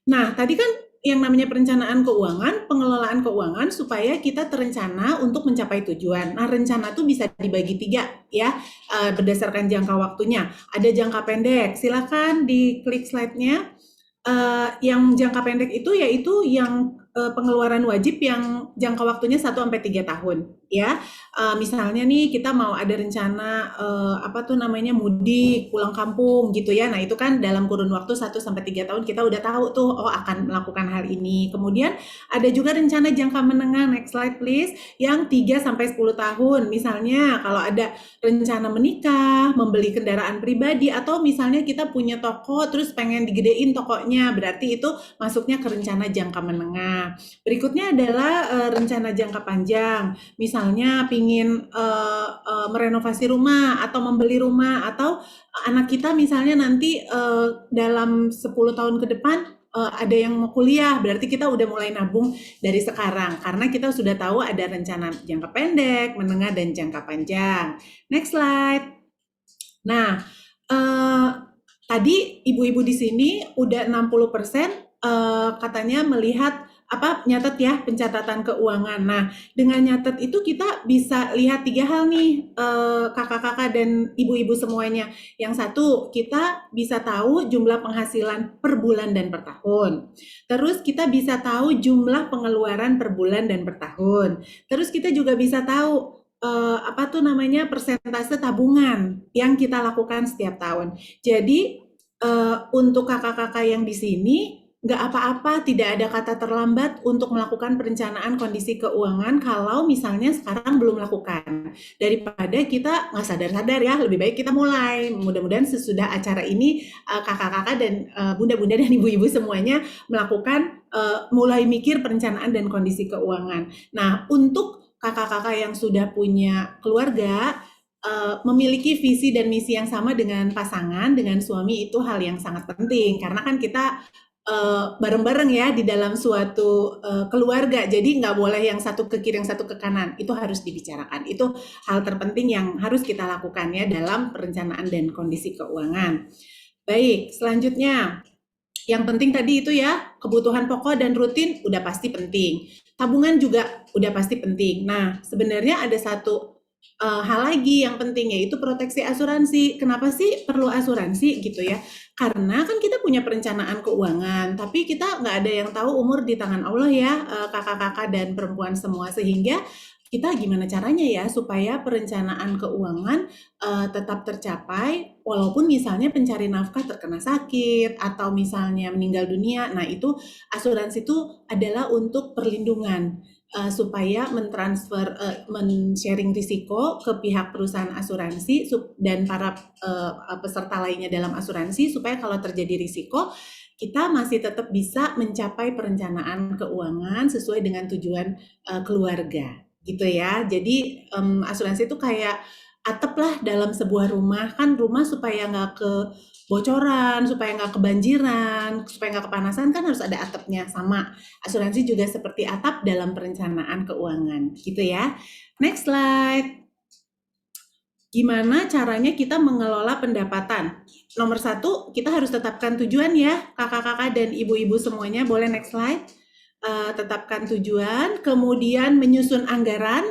Nah, tadi kan yang namanya perencanaan keuangan, pengelolaan keuangan supaya kita terencana untuk mencapai tujuan. Nah, rencana tuh bisa dibagi 3 ya, berdasarkan jangka waktunya. Ada jangka pendek, silakan diklik slide-nya. Yang jangka pendek itu yaitu yang pengeluaran wajib yang jangka waktunya 1-3 tahun ya. Misalnya nih kita mau ada rencana mudik pulang kampung gitu ya. Nah, itu kan dalam kurun waktu 1-3 tahun kita udah tahu tuh akan melakukan hal ini. Kemudian ada juga rencana jangka menengah, next slide please, yang 3-10 tahun. Misalnya kalau ada rencana menikah, membeli kendaraan pribadi, atau misalnya kita punya toko terus pengen digedein tokonya, berarti itu masuknya ke rencana jangka menengah. Berikutnya adalah rencana jangka panjang, misalnya pingin merenovasi rumah atau membeli rumah, atau anak kita misalnya nanti dalam 10 tahun ke depan ada yang mau kuliah, berarti kita udah mulai nabung dari sekarang karena kita sudah tahu ada rencana jangka pendek, menengah, dan jangka panjang. Next slide. Nah, tadi ibu-ibu di sini udah 60% katanya melihat nyatet ya pencatatan keuangan. Nah, dengan nyatet itu kita bisa lihat 3 hal nih, kakak-kakak dan ibu-ibu semuanya. Yang satu, kita bisa tahu jumlah penghasilan per bulan dan per tahun. Terus kita bisa tahu jumlah pengeluaran per bulan dan per tahun. Terus kita juga bisa tahu persentase tabungan yang kita lakukan setiap tahun. Jadi untuk kakak-kakak yang di sini nggak apa-apa, tidak ada kata terlambat untuk melakukan perencanaan kondisi keuangan kalau misalnya sekarang belum melakukan. Daripada kita nggak sadar-sadar ya, lebih baik kita mulai. Mudah-mudahan sesudah acara ini kakak-kakak dan bunda-bunda dan ibu-ibu semuanya melakukan mulai mikir perencanaan dan kondisi keuangan. Nah, untuk kakak-kakak yang sudah punya keluarga, memiliki visi dan misi yang sama dengan pasangan, dengan suami, itu hal yang sangat penting karena kan kita bareng-bareng ya di dalam suatu keluarga, jadi nggak boleh yang satu ke kiri yang satu ke kanan, itu harus dibicarakan. Itu hal terpenting yang harus kita lakukan ya dalam perencanaan dan kondisi keuangan. Baik, selanjutnya yang penting tadi itu ya, kebutuhan pokok dan rutin udah pasti penting, tabungan juga udah pasti penting. Nah, sebenarnya ada satu hal lagi yang penting, yaitu proteksi asuransi. Kenapa sih perlu asuransi gitu ya? Karena kan kita punya perencanaan keuangan, tapi kita nggak ada yang tahu umur di tangan Allah ya, kakak-kakak dan perempuan semua, sehingga kita gimana caranya ya supaya perencanaan keuangan tetap tercapai walaupun misalnya pencari nafkah terkena sakit atau misalnya meninggal dunia. Nah, itu asuransi itu adalah untuk perlindungan supaya mentransfer, men-sharing risiko ke pihak perusahaan asuransi dan para peserta lainnya dalam asuransi, supaya kalau terjadi risiko kita masih tetap bisa mencapai perencanaan keuangan sesuai dengan tujuan keluarga gitu ya. Jadi asuransi itu kayak atap lah dalam sebuah rumah, kan rumah supaya nggak kebocoran, supaya nggak kebanjiran, supaya nggak kepanasan, kan harus ada atapnya. Sama asuransi juga seperti atap dalam perencanaan keuangan gitu ya. Next slide. Gimana caranya kita mengelola pendapatan? Nomor 1, kita harus tetapkan tujuan ya, kakak-kakak dan ibu-ibu semuanya. Boleh next slide. Tetapkan tujuan, kemudian menyusun anggaran.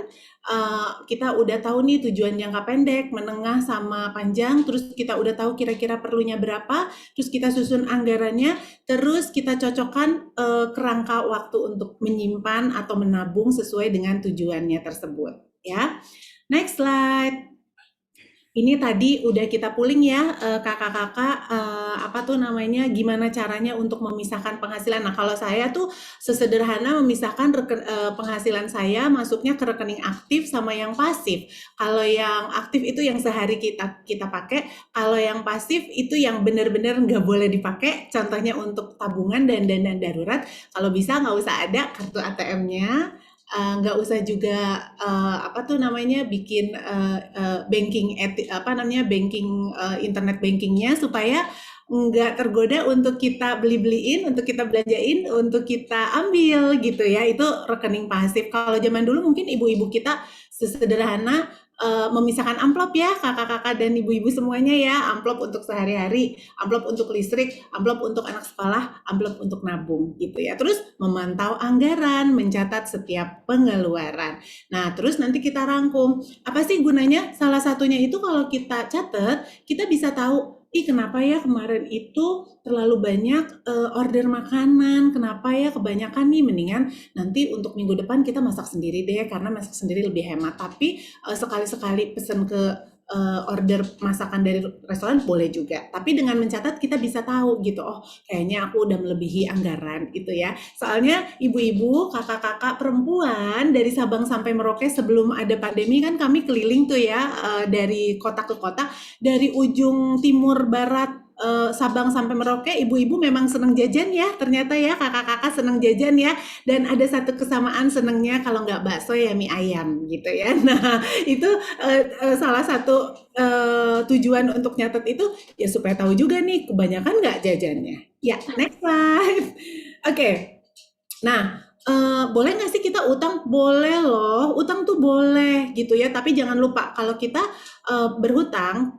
Kita udah tahu nih tujuan jangka pendek, menengah, sama panjang, terus kita udah tahu kira-kira perlunya berapa, terus kita susun anggarannya, terus kita cocokkan kerangka waktu untuk menyimpan atau menabung sesuai dengan tujuannya tersebut ya. Next slide. Ini tadi udah kita pooling ya, kakak-kakak, gimana caranya untuk memisahkan penghasilan. Nah, kalau saya tuh sesederhana memisahkan penghasilan saya masuknya ke rekening aktif sama yang pasif. Kalau yang aktif itu yang sehari kita pakai, kalau yang pasif itu yang benar-benar nggak boleh dipakai, contohnya untuk tabungan dan dana darurat. Kalau bisa nggak usah ada kartu ATM-nya, nggak usah juga bikin banking internet bankingnya supaya nggak tergoda untuk kita beli-beliin, untuk kita belanjain, untuk kita ambil gitu ya. Itu rekening pasif. Kalau zaman dulu mungkin ibu-ibu kita sesederhana memisahkan amplop ya, kakak-kakak dan ibu-ibu semuanya ya, amplop untuk sehari-hari, amplop untuk listrik, amplop untuk anak sekolah, amplop untuk nabung gitu ya. Terus memantau anggaran, mencatat setiap pengeluaran. Nah, terus nanti kita rangkum. Apa sih gunanya? Salah satunya itu kalau kita catat, kita bisa tahu, kenapa ya kemarin itu terlalu banyak order makanan, kenapa ya kebanyakan nih, mendingan nanti untuk minggu depan kita masak sendiri deh, karena masak sendiri lebih hemat. Tapi sekali-sekali pesen ke order masakan dari restoran boleh juga. Tapi dengan mencatat kita bisa tahu gitu, oh kayaknya aku udah melebihi anggaran gitu ya. Soalnya ibu-ibu, kakak-kakak perempuan dari Sabang sampai Merauke sebelum ada pandemi kan kami keliling tuh ya, dari kota ke kota, dari ujung timur barat Sabang sampai Merauke, ibu-ibu memang senang jajan ya, ternyata ya kakak-kakak senang jajan ya, dan ada satu kesamaan senangnya kalau nggak bakso ya mie ayam gitu ya. Nah itu salah satu tujuan untuk nyatet itu ya supaya tahu juga nih kebanyakan nggak jajannya. Ya, next slide. Oke. Nah, boleh nggak sih kita utang? Boleh loh, utang tuh boleh gitu ya. Tapi jangan lupa kalau kita berhutang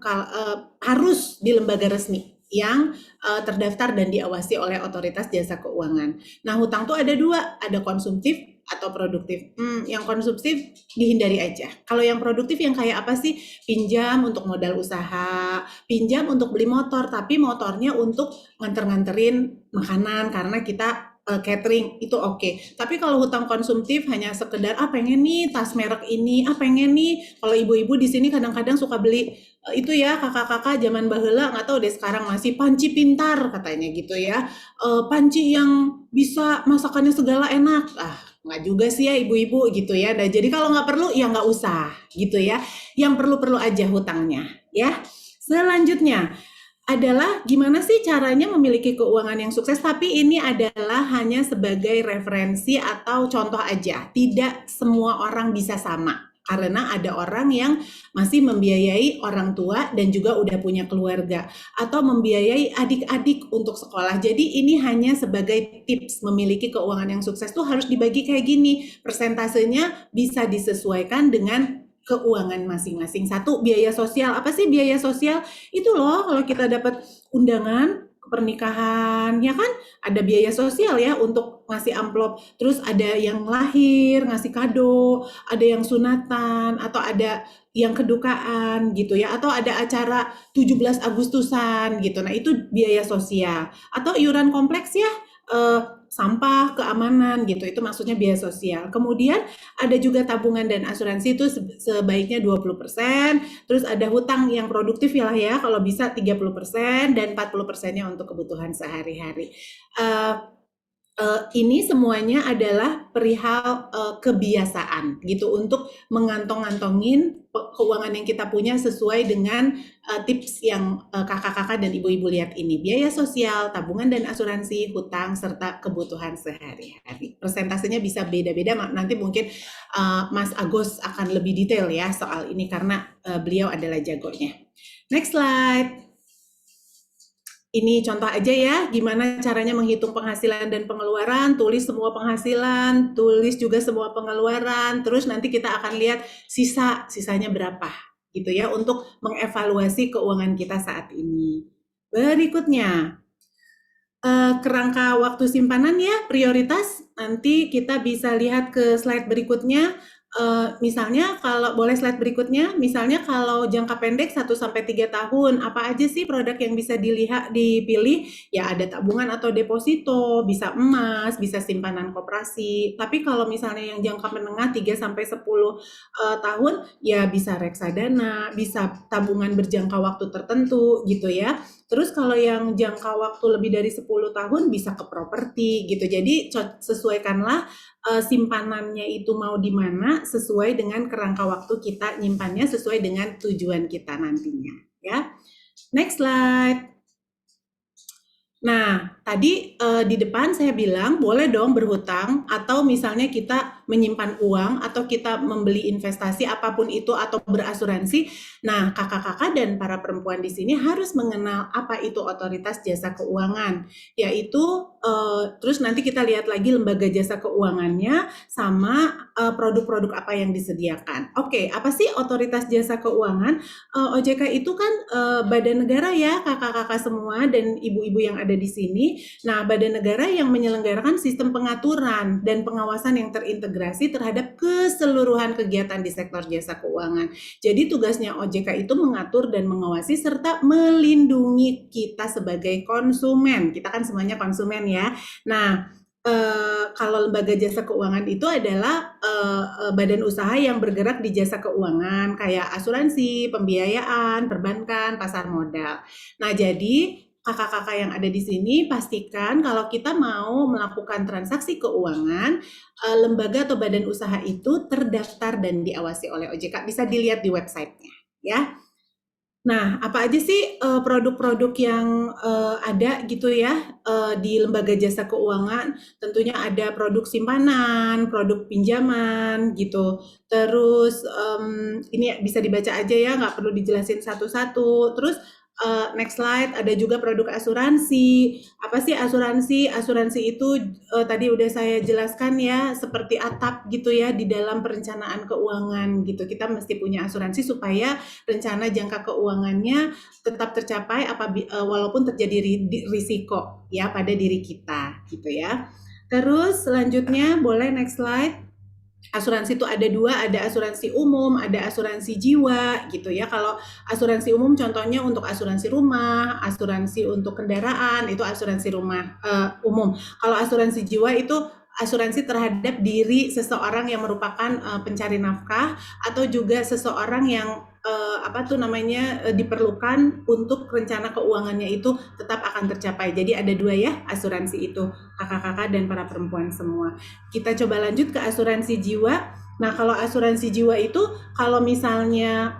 harus di lembaga resmi yang terdaftar dan diawasi oleh otoritas jasa keuangan. Nah, hutang tuh ada dua, ada konsumtif atau produktif. Yang konsumtif dihindari aja. Kalau yang produktif yang kayak apa sih? Pinjam untuk modal usaha, pinjam untuk beli motor, tapi motornya untuk nganter-nganterin makanan karena kita catering, itu oke. Tapi kalau hutang konsumtif hanya sekedar pengen nih tas merek ini, pengen nih, kalau ibu-ibu di sini kadang-kadang suka beli itu ya, kakak-kakak zaman baheula nggak tahu deh sekarang masih panci pintar katanya gitu ya, panci yang bisa masakannya segala enak. Nggak juga sih ya ibu-ibu gitu ya. Nah, jadi kalau nggak perlu ya nggak usah gitu ya. Yang perlu-perlu aja hutangnya ya. Selanjutnya adalah gimana sih caranya memiliki keuangan yang sukses, tapi ini adalah hanya sebagai referensi atau contoh aja. Tidak semua orang bisa sama. Karena ada orang yang masih membiayai orang tua dan juga udah punya keluarga, atau membiayai adik-adik untuk sekolah. Jadi ini hanya sebagai tips memiliki keuangan yang sukses tuh harus dibagi kayak gini. Persentasenya bisa disesuaikan dengan keuangan masing-masing. Satu, biaya sosial. Apa sih biaya sosial? Itu loh kalau kita dapat undangan pernikahan, ya kan ada biaya sosial ya untuk ngasih amplop, terus ada yang lahir ngasih kado, ada yang sunatan, atau ada yang kedukaan gitu ya, atau ada acara 17 Agustusan gitu. Nah itu biaya sosial. Atau iuran kompleks ya, sampah, keamanan gitu, itu maksudnya biaya sosial. Kemudian ada juga tabungan dan asuransi, itu sebaiknya 20%, terus ada hutang yang produktif ya kalau bisa 30% dan 40%-nya untuk kebutuhan sehari-hari. Ini semuanya adalah perihal kebiasaan gitu, untuk mengantong-ngantongin keuangan yang kita punya sesuai dengan tips yang kakak-kakak dan ibu-ibu lihat ini. Biaya sosial, tabungan dan asuransi, hutang, serta kebutuhan sehari-hari. Persentasenya bisa beda-beda, nanti mungkin Mas Agus akan lebih detail ya soal ini karena beliau adalah jagonya. Next slide. Ini contoh aja ya, gimana caranya menghitung penghasilan dan pengeluaran. Tulis semua penghasilan, tulis juga semua pengeluaran, terus nanti kita akan lihat sisanya berapa gitu ya, untuk mengevaluasi keuangan kita saat ini. Berikutnya, kerangka waktu simpanan ya, prioritas. Nanti kita bisa lihat ke slide berikutnya. Misalnya kalau boleh slide berikutnya, misalnya kalau jangka pendek 1-3 tahun, apa aja sih produk yang bisa dipilih? Ya ada tabungan atau deposito, bisa emas, bisa simpanan koperasi. Tapi kalau misalnya yang jangka menengah 3-10 tahun, ya bisa reksadana, bisa tabungan berjangka waktu tertentu gitu ya. Terus kalau yang jangka waktu lebih dari 10 tahun bisa ke properti gitu. Jadi sesuaikanlah simpanannya itu mau di mana sesuai dengan kerangka waktu kita nyimpannya, sesuai dengan tujuan kita nantinya ya. Next slide. Nah, tadi di depan saya bilang boleh dong berhutang atau misalnya kita menyimpan uang atau kita membeli investasi apapun itu atau berasuransi. Nah, kakak-kakak dan para perempuan di sini harus mengenal apa itu otoritas jasa keuangan, yaitu terus nanti kita lihat lagi lembaga jasa keuangannya sama produk-produk apa yang disediakan. Oke, apa sih otoritas jasa keuangan? OJK itu kan badan negara ya, kakak-kakak semua dan ibu-ibu yang ada di sini. Nah, badan negara yang menyelenggarakan sistem pengaturan dan pengawasan yang terintegrasi terhadap keseluruhan kegiatan di sektor jasa keuangan. Jadi tugasnya OJK itu mengatur dan mengawasi serta melindungi kita sebagai konsumen. Kita kan semuanya konsumen ya. Nah, kalau lembaga jasa keuangan itu adalah badan usaha yang bergerak di jasa keuangan kayak asuransi, pembiayaan, perbankan, pasar modal. Nah, jadi kakak-kakak yang ada di sini pastikan kalau kita mau melakukan transaksi keuangan, lembaga atau badan usaha itu terdaftar dan diawasi oleh OJK. Bisa dilihat di websitenya ya. Nah, apa aja sih produk-produk yang ada gitu ya di lembaga jasa keuangan? Tentunya ada produk simpanan, produk pinjaman gitu. Terus ini bisa dibaca aja ya, nggak perlu dijelasin satu-satu. Terus next slide, ada juga produk asuransi. Apa sih asuransi? Asuransi itu tadi udah saya jelaskan ya, seperti atap gitu ya di dalam perencanaan keuangan gitu. Kita mesti punya asuransi supaya rencana jangka keuangannya tetap tercapai walaupun terjadi risiko ya pada diri kita gitu ya. Terus selanjutnya boleh next slide. Asuransi itu ada dua, ada asuransi umum, ada asuransi jiwa gitu ya. Kalau asuransi umum contohnya untuk asuransi rumah, asuransi untuk kendaraan, itu asuransi rumah umum. Kalau asuransi jiwa itu asuransi terhadap diri seseorang yang merupakan pencari nafkah atau juga seseorang yang diperlukan untuk rencana keuangannya itu tetap akan tercapai. Jadi ada dua ya asuransi itu, kakak-kakak dan para perempuan semua. Kita coba lanjut ke asuransi jiwa. Nah, kalau asuransi jiwa itu kalau misalnya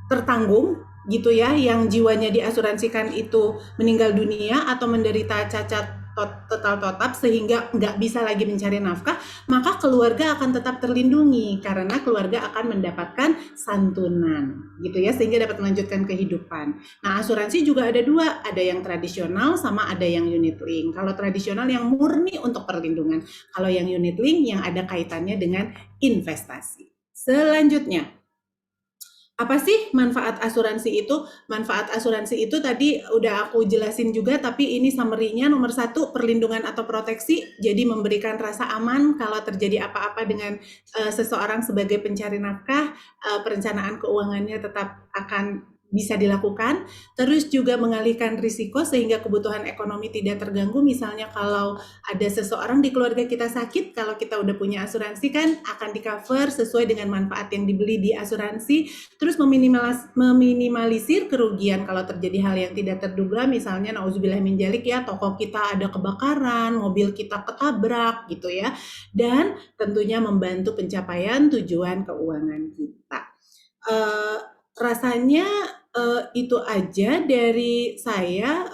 tertanggung gitu ya, yang jiwanya diasuransikan itu meninggal dunia atau menderita cacat total sehingga nggak bisa lagi mencari nafkah, maka keluarga akan tetap terlindungi karena keluarga akan mendapatkan santunan gitu ya, sehingga dapat melanjutkan kehidupan. Nah, asuransi juga ada dua, ada yang tradisional sama ada yang unit link. Kalau tradisional yang murni untuk perlindungan, kalau yang unit link yang ada kaitannya dengan investasi. Selanjutnya, apa sih manfaat asuransi itu? Manfaat asuransi itu tadi udah aku jelasin juga, tapi ini summary-nya nomor 1, perlindungan atau proteksi. Jadi memberikan rasa aman kalau terjadi apa-apa dengan seseorang sebagai pencari nafkah, perencanaan keuangannya tetap akan bisa dilakukan. Terus juga mengalihkan risiko sehingga kebutuhan ekonomi tidak terganggu. Misalnya kalau ada seseorang di keluarga kita sakit, kalau kita udah punya asuransi kan akan di-cover sesuai dengan manfaat yang dibeli di asuransi. Terus meminimalisir kerugian kalau terjadi hal yang tidak terduga, misalnya nauzubillah min dzalik ya, toko kita ada kebakaran, mobil kita ketabrak gitu ya. Dan tentunya membantu pencapaian tujuan keuangan kita. Rasanya itu aja dari saya,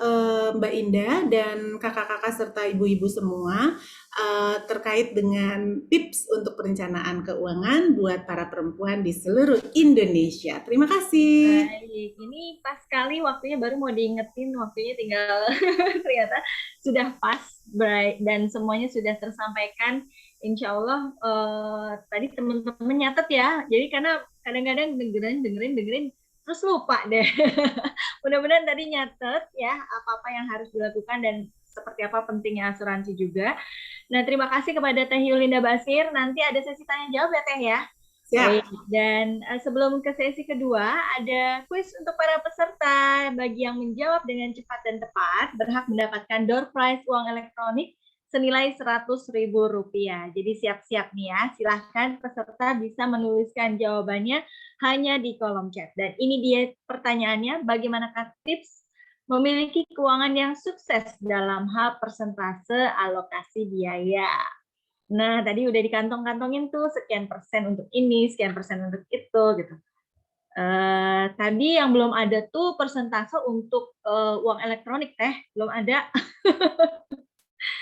Mbak Indah dan kakak-kakak serta ibu-ibu semua terkait dengan tips untuk perencanaan keuangan buat para perempuan di seluruh Indonesia. Terima kasih. Baik, ini pas sekali waktunya, baru mau diingetin waktunya tinggal ternyata sudah pas, dan semuanya sudah tersampaikan. Insya Allah tadi teman-teman nyatet ya. Jadi karena kadang-kadang dengerin terus lupa deh. Mudah-mudahan tadi nyatet ya apa-apa yang harus dilakukan dan seperti apa pentingnya asuransi juga. Nah, terima kasih kepada Teh Yulinda Basir. Nanti ada sesi tanya jawab ya Teh ya. Siap. Dan sebelum ke sesi kedua, ada kuis untuk para peserta. Bagi yang menjawab dengan cepat dan tepat, berhak mendapatkan door prize uang elektronik senilai Rp100.000. Jadi siap-siap nih ya, silahkan peserta bisa menuliskan jawabannya hanya di kolom chat. Dan ini dia pertanyaannya, bagaimanakah tips memiliki keuangan yang sukses dalam hal persentase alokasi biaya? Nah, tadi udah dikantong-kantongin tuh sekian persen untuk ini, sekian persen untuk itu gitu. Tadi yang belum ada tuh persentase untuk uang elektronik Teh, belum ada.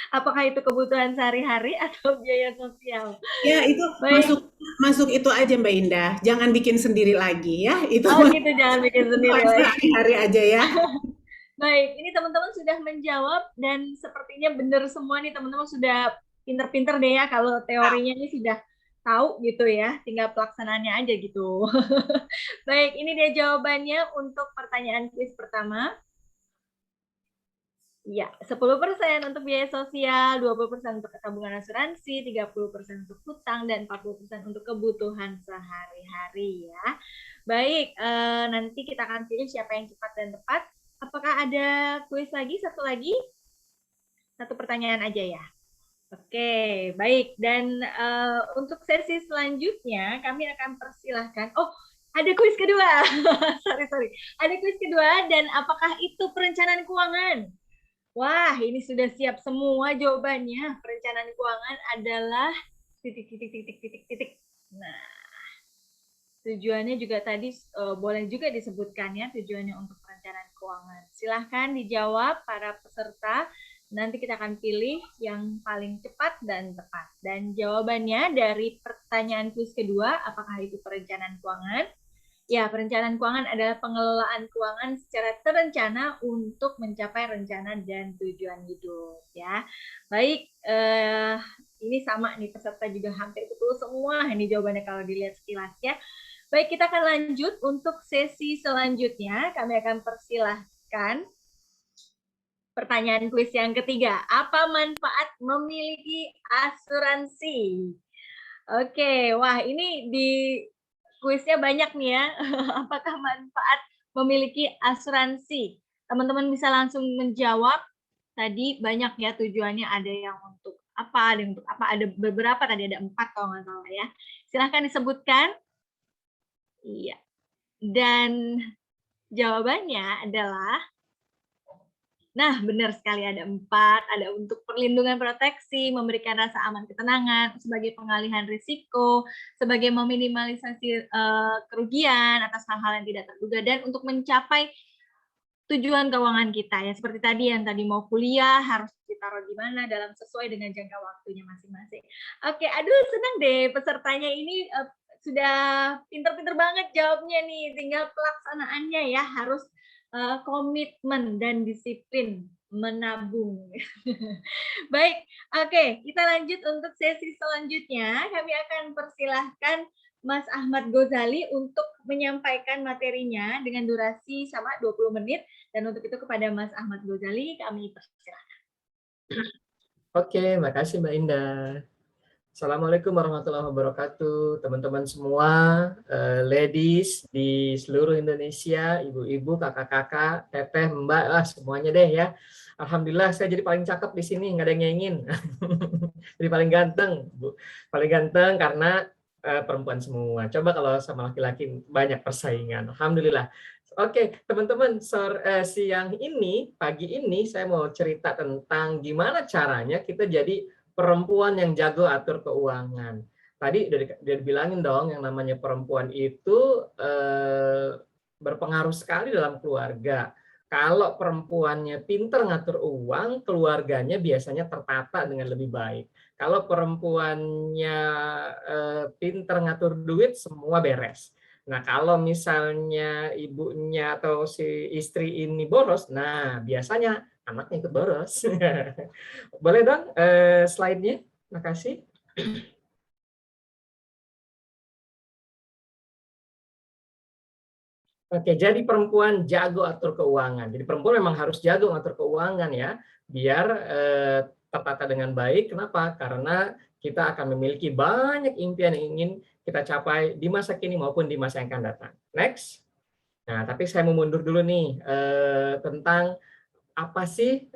Apakah itu kebutuhan sehari-hari atau biaya sosial? Ya, itu Baik. masuk itu aja Mbak Indah. Jangan bikin sendiri lagi ya. Itu Oh gitu, jangan bikin sendiri kebutuhan lagi. sehari-hari aja ya. Baik, ini teman-teman sudah menjawab dan sepertinya benar semua nih teman-teman sudah pinter-pinter deh ya kalau teorinya ini sudah tahu gitu ya, tinggal pelaksanaannya aja gitu. Baik, ini dia jawabannya untuk pertanyaan kuis pertama. Ya, 10% untuk biaya sosial, 20% untuk tabungan asuransi, 30% untuk hutang, dan 40% untuk kebutuhan sehari-hari ya. Baik, nanti kita akan pilih siapa yang cepat dan tepat. Apakah ada kuis lagi, satu lagi? Satu pertanyaan aja ya. Oke, baik. Dan untuk sesi selanjutnya, kami akan persilahkan. Oh, ada kuis kedua. sorry. Ada kuis kedua, dan apakah itu perencanaan keuangan? Wah, ini sudah siap semua jawabannya. Perencanaan keuangan adalah titik. Nah, tujuannya juga tadi boleh juga disebutkan ya, tujuannya untuk perencanaan keuangan. Silahkan dijawab para peserta. Nanti kita akan pilih yang paling cepat dan tepat. Dan jawabannya dari pertanyaan kuis kedua, apakah itu perencanaan keuangan? Ya, perencanaan keuangan adalah pengelolaan keuangan secara terencana untuk mencapai rencana dan tujuan hidup. Ya, baik. Ini sama nih peserta juga hampir betul semua. Ini jawabannya kalau dilihat sekilas ya. Baik, kita akan lanjut untuk sesi selanjutnya. Kami akan persilahkan pertanyaan kuis yang ketiga. Apa manfaat memiliki asuransi? Oke, wah ini di kuisnya banyak nih ya. Apakah manfaat memiliki asuransi? Teman-teman bisa langsung menjawab. Tadi banyak ya tujuannya, ada yang untuk apa, ada yang untuk apa, ada beberapa, tadi ada 4 kalau nggak salah ya. Silahkan disebutkan. Iya. Dan jawabannya adalah, nah, benar sekali, ada 4. Ada untuk perlindungan proteksi, memberikan rasa aman ketenangan, sebagai pengalihan risiko, sebagai meminimalisasi kerugian atas hal-hal yang tidak terduga, dan untuk mencapai tujuan keuangan kita ya. Seperti tadi yang tadi mau kuliah, harus ditaruh di mana dalam sesuai dengan jangka waktunya masing-masing. Oke, aduh senang deh pesertanya ini sudah pinter-pinter banget jawabnya nih. Tinggal pelaksanaannya ya, harus komitmen dan disiplin menabung. Baik, oke, kita lanjut untuk sesi selanjutnya. Kami akan persilahkan Mas Ahmad Ghazali untuk menyampaikan materinya dengan durasi sama 20 menit. Dan untuk itu kepada Mas Ahmad Ghazali kami persilahkan. Oke, makasih Mbak Indah. Assalamualaikum warahmatullahi wabarakatuh, teman-teman semua, ladies di seluruh Indonesia, ibu-ibu, kakak-kakak, teteh, mbak, lah semuanya deh ya. Alhamdulillah saya jadi paling cakep di sini, nggak ada yang nyanyiin. Jadi paling ganteng, Bu. Paling ganteng karena perempuan semua. Coba kalau sama laki-laki banyak persaingan. Alhamdulillah. Oke, teman-teman, siang ini, pagi ini saya mau cerita tentang gimana caranya kita jadi perempuan yang jago atur keuangan. Tadi udah dibilangin dong, yang namanya perempuan itu berpengaruh sekali dalam keluarga. Kalau perempuannya pinter ngatur uang, keluarganya biasanya tertata dengan lebih baik. Kalau perempuannya pinter ngatur duit, semua beres. Nah, kalau misalnya ibunya atau si istri ini boros, nah biasanya anaknya ikut boros. Boleh dong slide-nya? Makasih. Oke, jadi perempuan jago atur keuangan. Jadi perempuan memang harus jago ngatur keuangan ya, biar tertata dengan baik. Kenapa? Karena kita akan memiliki banyak impian yang ingin kita capai di masa kini maupun di masa yang akan datang. Next. Nah, tapi saya mau mundur dulu nih tentang apa sih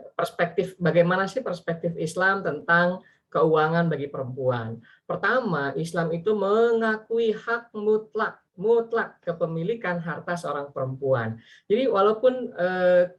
bagaimana sih perspektif Islam tentang keuangan bagi perempuan. Pertama, Islam itu mengakui hak mutlak kepemilikan harta seorang perempuan. Jadi walaupun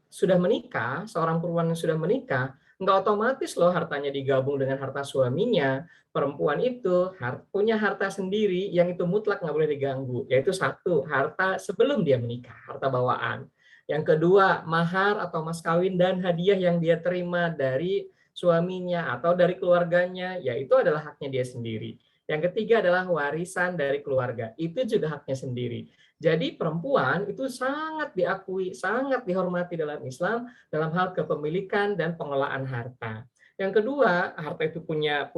sudah menikah, seorang perempuan yang sudah menikah, Nggak otomatis loh hartanya digabung dengan harta suaminya. Perempuan itu punya harta sendiri yang itu mutlak nggak boleh diganggu, yaitu satu, harta sebelum dia menikah, harta bawaan. Yang kedua, mahar atau mas kawin dan hadiah yang dia terima dari suaminya atau dari keluarganya, yaitu adalah haknya dia sendiri. Yang ketiga adalah warisan dari keluarga, itu juga haknya sendiri. Jadi perempuan itu sangat diakui, sangat dihormati dalam Islam dalam hal kepemilikan dan pengelolaan harta. Yang kedua, harta itu punya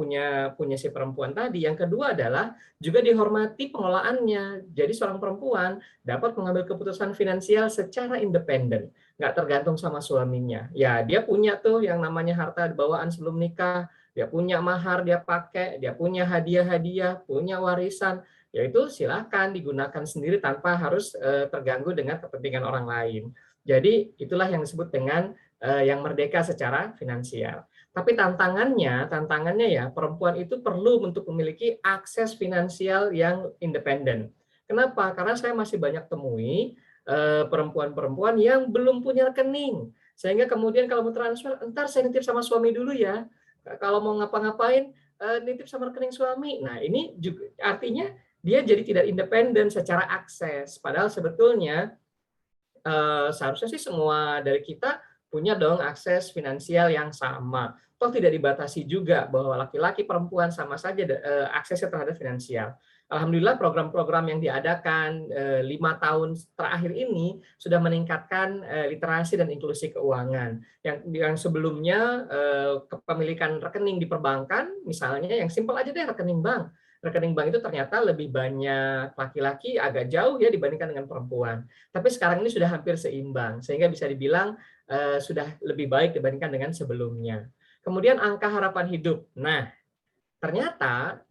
si perempuan tadi. Yang kedua adalah juga dihormati pengelolaannya. Jadi seorang perempuan dapat mengambil keputusan finansial secara independen, nggak tergantung sama suaminya. Ya, dia punya tuh yang namanya harta bawaan sebelum nikah, dia punya mahar, dia pakai, dia punya hadiah-hadiah, punya warisan, yaitu silakan digunakan sendiri tanpa harus terganggu dengan kepentingan orang lain. Jadi itulah yang disebut dengan yang merdeka secara finansial. Tapi tantangannya ya perempuan itu perlu untuk memiliki akses finansial yang independen. Kenapa? Karena saya masih banyak temui perempuan-perempuan yang belum punya rekening. Sehingga kemudian kalau mau transfer, entar saya nitip sama suami dulu ya. Kalau mau ngapa-ngapain, nitip sama rekening suami. Nah, ini juga artinya dia jadi tidak independen secara akses. Padahal sebetulnya seharusnya sih semua dari kita punya dong akses finansial yang sama. Toh tidak dibatasi juga bahwa laki-laki perempuan sama saja aksesnya terhadap finansial. Alhamdulillah program-program yang diadakan 5 tahun terakhir ini sudah meningkatkan literasi dan inklusi keuangan. Yang sebelumnya kepemilikan rekening di perbankan, misalnya yang simpel aja deh rekening bank. Rekening bank itu ternyata lebih banyak laki-laki, agak jauh ya dibandingkan dengan perempuan. Tapi sekarang ini sudah hampir seimbang, sehingga bisa dibilang sudah lebih baik dibandingkan dengan sebelumnya. Kemudian angka harapan hidup. Nah, ternyata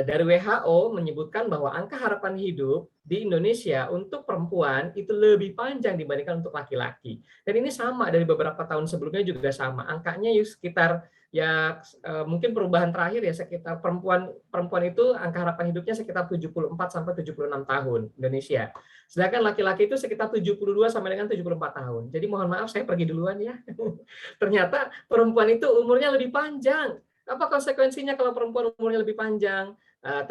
dari WHO menyebutkan bahwa angka harapan hidup di Indonesia untuk perempuan itu lebih panjang dibandingkan untuk laki-laki. Dan ini sama dari beberapa tahun sebelumnya juga sama. Angkanya sekitar ya mungkin perubahan terakhir ya sekitar perempuan itu angka harapan hidupnya sekitar 74 sampai 76 tahun Indonesia. Sedangkan laki-laki itu sekitar 72 sampai dengan 74 tahun. Jadi mohon maaf saya pergi duluan ya. Ternyata perempuan itu umurnya lebih panjang. Apa konsekuensinya kalau perempuan umurnya lebih panjang?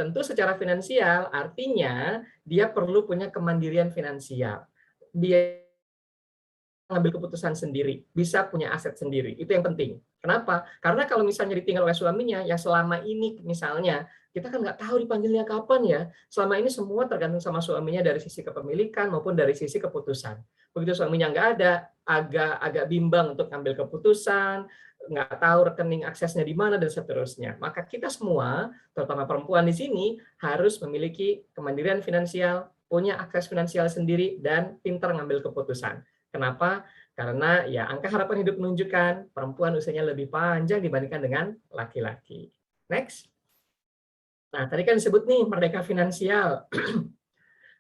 Tentu secara finansial artinya dia perlu punya kemandirian finansial. Dia mengambil keputusan sendiri, bisa punya aset sendiri. Itu yang penting. Kenapa? Karena kalau misalnya ditinggal oleh suaminya, yang selama ini misalnya, kita kan nggak tahu dipanggilnya kapan ya. Selama ini semua tergantung sama suaminya dari sisi kepemilikan maupun dari sisi keputusan. Begitu suaminya nggak ada, agak bimbang untuk ambil keputusan, nggak tahu rekening aksesnya di mana, dan seterusnya. Maka kita semua, terutama perempuan di sini, harus memiliki kemandirian finansial, punya akses finansial sendiri, dan pintar ngambil keputusan. Kenapa? Karena ya angka harapan hidup menunjukkan perempuan usianya lebih panjang dibandingkan dengan laki-laki. Next. Nah, tadi kan disebut nih merdeka finansial.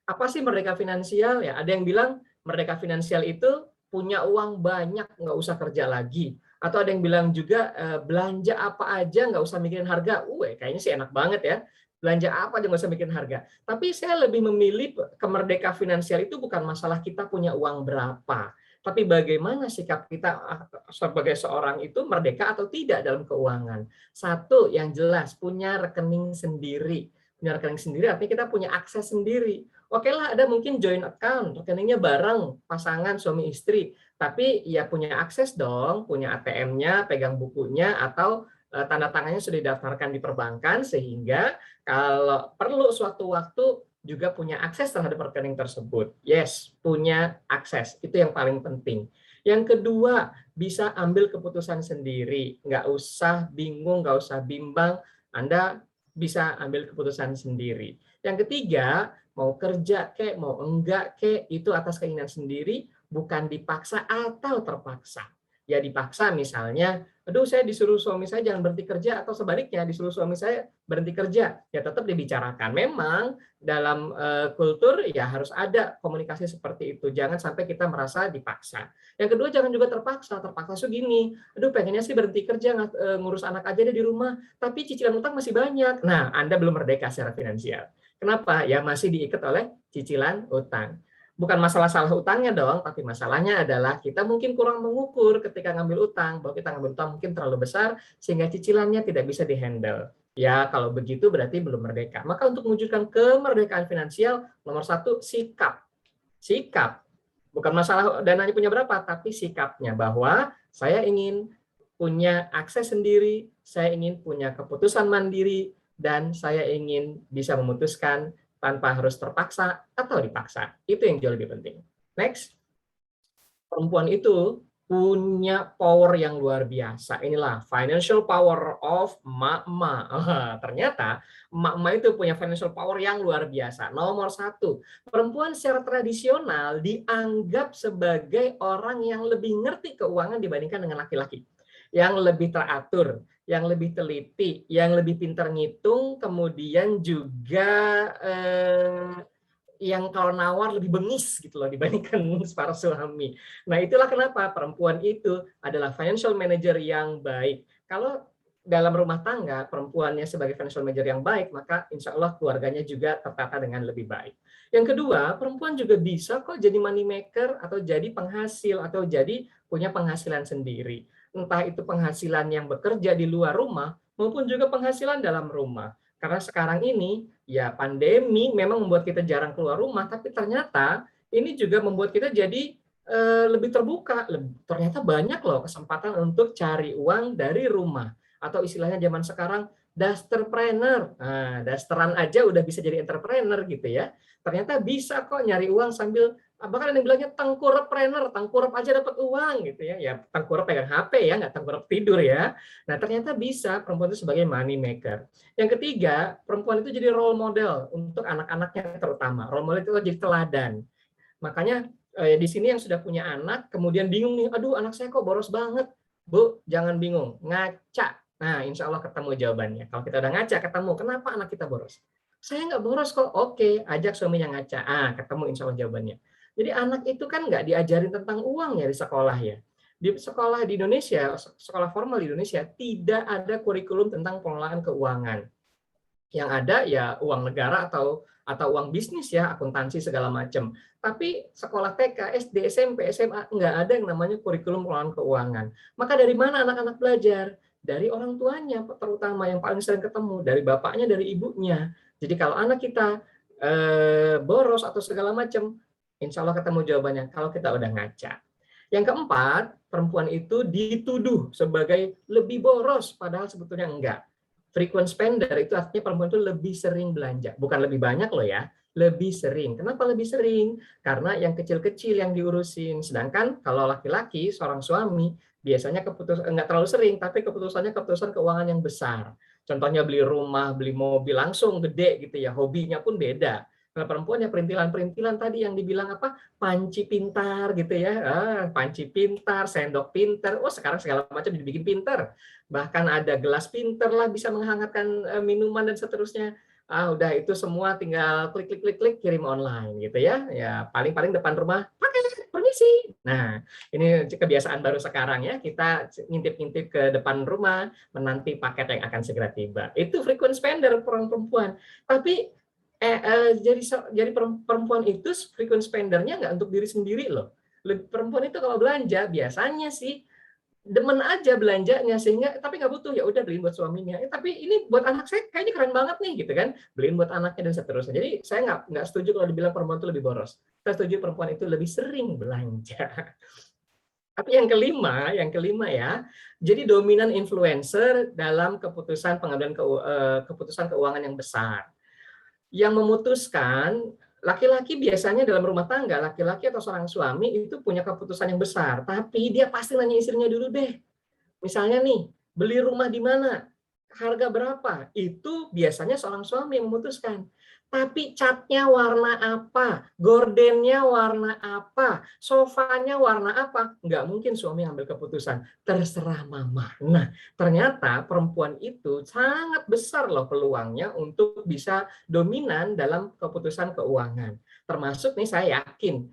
Apa sih merdeka finansial? Ya, ada yang bilang merdeka finansial itu punya uang banyak, nggak usah kerja lagi. Atau ada yang bilang juga belanja apa aja nggak usah mikirin harga. Kayaknya sih enak banget ya. Belanja apa aja nggak usah mikirin harga. Tapi saya lebih memilih kemerdeka finansial itu bukan masalah kita punya uang berapa, tapi bagaimana sikap kita sebagai seorang itu merdeka atau tidak dalam keuangan. Satu yang jelas, punya rekening sendiri. Punya rekening sendiri artinya kita punya akses sendiri. Oke lah, ada mungkin joint account, rekeningnya bareng pasangan suami istri, tapi ya punya akses dong, punya ATM-nya, pegang bukunya, atau tanda tangannya sudah didaftarkan di perbankan, sehingga kalau perlu suatu waktu juga punya akses terhadap rekening tersebut. Yes, punya akses. Itu yang paling penting. Yang kedua, bisa ambil keputusan sendiri. Nggak usah bingung, nggak usah bimbang. Anda bisa ambil keputusan sendiri. Yang ketiga, mau kerja kek, mau enggak kek, itu atas keinginan sendiri, bukan dipaksa atau terpaksa. Ya dipaksa misalnya, aduh saya disuruh suami saya jangan berhenti kerja, atau sebaliknya disuruh suami saya berhenti kerja, ya tetap dibicarakan. Memang dalam kultur ya harus ada komunikasi seperti itu, jangan sampai kita merasa dipaksa. Yang kedua, jangan juga terpaksa gini, aduh pengennya sih berhenti kerja, ngurus anak aja deh di rumah, tapi cicilan utang masih banyak. Nah, Anda belum merdeka secara finansial. Kenapa? Ya masih diikat oleh cicilan utang. Bukan masalah salah utangnya dong, tapi masalahnya adalah kita mungkin kurang mengukur ketika ngambil utang, bahwa kita ngambil utang mungkin terlalu besar sehingga cicilannya tidak bisa dihandle. Ya, kalau begitu berarti belum merdeka. Maka untuk mewujudkan kemerdekaan finansial, nomor satu, sikap. Sikap. Bukan masalah dananya punya berapa, tapi sikapnya bahwa saya ingin punya akses sendiri, saya ingin punya keputusan mandiri, dan saya ingin bisa memutuskan tanpa harus terpaksa atau dipaksa. Itu yang jauh lebih penting. Next. Perempuan itu punya power yang luar biasa. Inilah financial power of emak-emak. Ternyata emak-emak itu punya financial power yang luar biasa. Nomor satu, perempuan secara tradisional dianggap sebagai orang yang lebih ngerti keuangan dibandingkan dengan laki-laki. Yang lebih teratur, yang lebih teliti, yang lebih pintar ngitung, kemudian juga yang kalau nawar lebih bengis gitu loh dibandingkan para suami. Nah, itulah kenapa perempuan itu adalah financial manager yang baik. Kalau dalam rumah tangga perempuannya sebagai financial manager yang baik, maka insya Allah keluarganya juga tertata dengan lebih baik. Yang kedua, perempuan juga bisa kok jadi money maker atau jadi penghasil atau jadi punya penghasilan sendiri. Entah itu penghasilan yang bekerja di luar rumah maupun juga penghasilan dalam rumah. Karena sekarang ini ya pandemi memang membuat kita jarang keluar rumah, tapi ternyata ini juga membuat kita jadi lebih terbuka. Ternyata banyak loh kesempatan untuk cari uang dari rumah. Atau istilahnya zaman sekarang dasterpreneur. Nah, dasteran aja udah bisa jadi entrepreneur gitu ya. Ternyata bisa kok nyari uang sambil, bahkan ada yang bilangnya tengkurepreneur, tengkurep aja dapat uang gitu ya. Ya tengkurep pegang HP ya, nggak tengkurep tidur ya. Nah ternyata bisa perempuan itu sebagai money maker. Yang ketiga, perempuan itu jadi role model untuk anak-anaknya terutama. Role model itu jadi teladan. Makanya di sini yang sudah punya anak, kemudian bingung nih, aduh anak saya kok boros banget. Bu, jangan bingung, ngaca. Nah, insya Allah ketemu jawabannya. Kalau kita udah ngaca, ketemu, kenapa anak kita boros? Saya nggak boros kok. Oke, ajak suaminya ngaca. Ketemu insya Allah jawabannya. Jadi anak itu kan nggak diajarin tentang uang ya di sekolah ya. Di sekolah di Indonesia, sekolah formal di Indonesia, tidak ada kurikulum tentang pengelolaan keuangan. Yang ada ya uang negara atau uang bisnis ya, akuntansi segala macam. Tapi sekolah TK, SD, SMP, SMA nggak ada yang namanya kurikulum pengelolaan keuangan. Maka dari mana anak-anak belajar? Dari orang tuanya terutama yang paling sering ketemu, dari bapaknya, dari ibunya. Jadi kalau anak kita boros atau segala macam, insya Allah ketemu jawabannya kalau kita udah ngaca. Yang keempat, perempuan itu dituduh sebagai lebih boros, padahal sebetulnya enggak. Frequent spender itu artinya perempuan itu lebih sering belanja. Bukan lebih banyak loh ya, lebih sering. Kenapa lebih sering? Karena yang kecil-kecil yang diurusin. Sedangkan kalau laki-laki, seorang suami, biasanya nggak terlalu sering, tapi keputusan keuangan yang besar. Contohnya beli rumah, beli mobil, langsung gede gitu ya. Hobinya pun beda. Kalau perempuan ya perintilan-perintilan tadi yang dibilang apa, panci pintar gitu ya, panci pintar, sendok pintar, sekarang segala macam dibikin pintar, bahkan ada gelas pintar lah bisa menghangatkan minuman dan seterusnya. Udah itu semua tinggal klik kirim online gitu ya, ya paling depan rumah pakai permisi. Nah ini kebiasaan baru sekarang ya, kita ngintip-ngintip ke depan rumah menanti paket yang akan segera tiba. Itu frequent spender perempuan, tapi jadi perempuan itu frequent spendernya nggak untuk diri sendiri loh. Perempuan itu kalau belanja biasanya sih demen aja belanjanya sehingga tapi nggak butuh, ya udah beliin buat suaminya. Tapi ini buat anak saya kayaknya keren banget nih gitu kan, beliin buat anaknya dan seterusnya. Jadi saya nggak setuju kalau dibilang perempuan itu lebih boros. Saya setuju perempuan itu lebih sering belanja. Tapi yang kelima ya, jadi dominan influencer dalam pengambilan keputusan keuangan yang besar. Yang memutuskan, laki-laki biasanya dalam rumah tangga, laki-laki atau seorang suami itu punya keputusan yang besar, tapi dia pasti nanya istrinya dulu deh. Misalnya nih, beli rumah di mana? Harga berapa? Itu biasanya seorang suami yang memutuskan. Tapi catnya warna apa? Gordennya warna apa? Sofanya warna apa? Nggak mungkin suami ambil keputusan. Terserah mama. Nah, ternyata perempuan itu sangat besar loh peluangnya untuk bisa dominan dalam keputusan keuangan. Termasuk nih saya yakin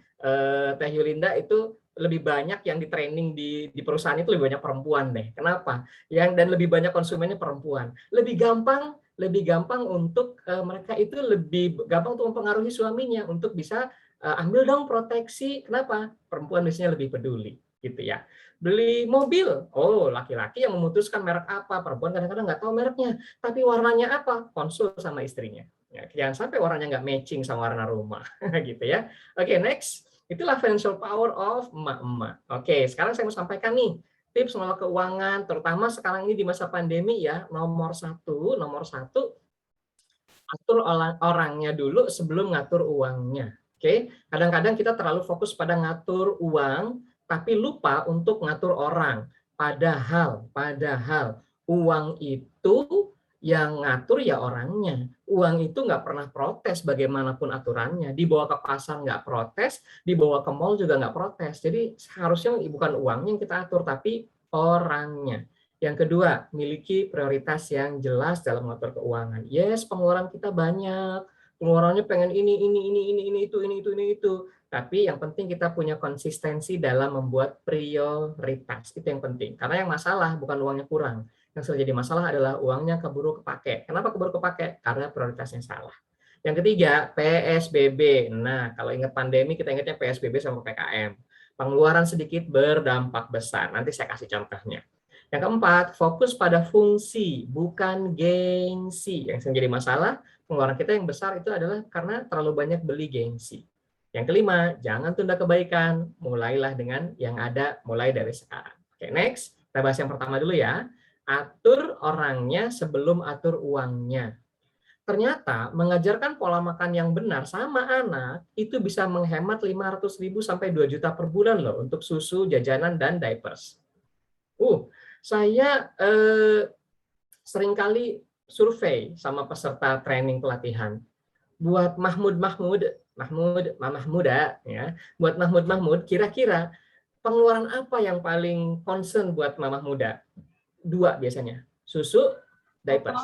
Teh Yulinda itu lebih banyak yang di training di perusahaan itu lebih banyak perempuan deh. Kenapa? Dan lebih banyak konsumennya perempuan. Lebih gampang untuk mereka itu lebih gampang untuk mempengaruhi suaminya untuk bisa ambil dong proteksi. Kenapa? Perempuan biasanya lebih peduli, gitu ya. Beli mobil, oh laki-laki yang memutuskan merek apa, perempuan kadang-kadang nggak tahu mereknya, tapi warnanya apa, konsul sama istrinya. Ya, jangan sampai warnanya nggak matching sama warna rumah, gitu ya. Oke, next. Itulah financial power of emak-emak. Oke, sekarang saya mau sampaikan nih, tips mengelola keuangan, terutama sekarang ini di masa pandemi ya, nomor satu, atur orangnya dulu sebelum ngatur uangnya. Oke, kadang-kadang kita terlalu fokus pada ngatur uang, tapi lupa untuk ngatur orang. Padahal uang itu yang ngatur ya orangnya. Uang itu nggak pernah protes bagaimanapun aturannya. Dibawa ke pasar nggak protes, dibawa ke mall juga nggak protes. Jadi seharusnya bukan uangnya yang kita atur, tapi orangnya. Yang kedua, miliki prioritas yang jelas dalam mengatur keuangan. Yes, pengeluaran kita banyak. Pengeluarannya pengen ini, itu. Tapi yang penting kita punya konsistensi dalam membuat prioritas. Itu yang penting. Karena yang masalah bukan uangnya kurang. Yang sering jadi masalah adalah uangnya keburu kepake. Kenapa keburu kepake? Karena prioritasnya salah. Yang ketiga, PSBB. Nah, kalau ingat pandemi, kita ingatnya PSBB sama PKM. Pengeluaran sedikit berdampak besar. Nanti saya kasih contohnya. Yang keempat, fokus pada fungsi, bukan gengsi. Yang sering jadi masalah, pengeluaran kita yang besar itu adalah karena terlalu banyak beli gengsi. Yang kelima, jangan tunda kebaikan. Mulailah dengan yang ada, mulai dari sekarang. Oke, next. Kita bahas yang pertama dulu ya. Atur orangnya sebelum atur uangnya. Ternyata mengajarkan pola makan yang benar sama anak itu bisa menghemat 500.000 sampai 2 juta per bulan loh untuk susu, jajanan, dan diapers. Saya seringkali survei sama peserta training pelatihan. Buat Mamah muda, ya. Buat Mahmud, kira-kira pengeluaran apa yang paling concern buat mamah muda? 2 biasanya, susu, diapers.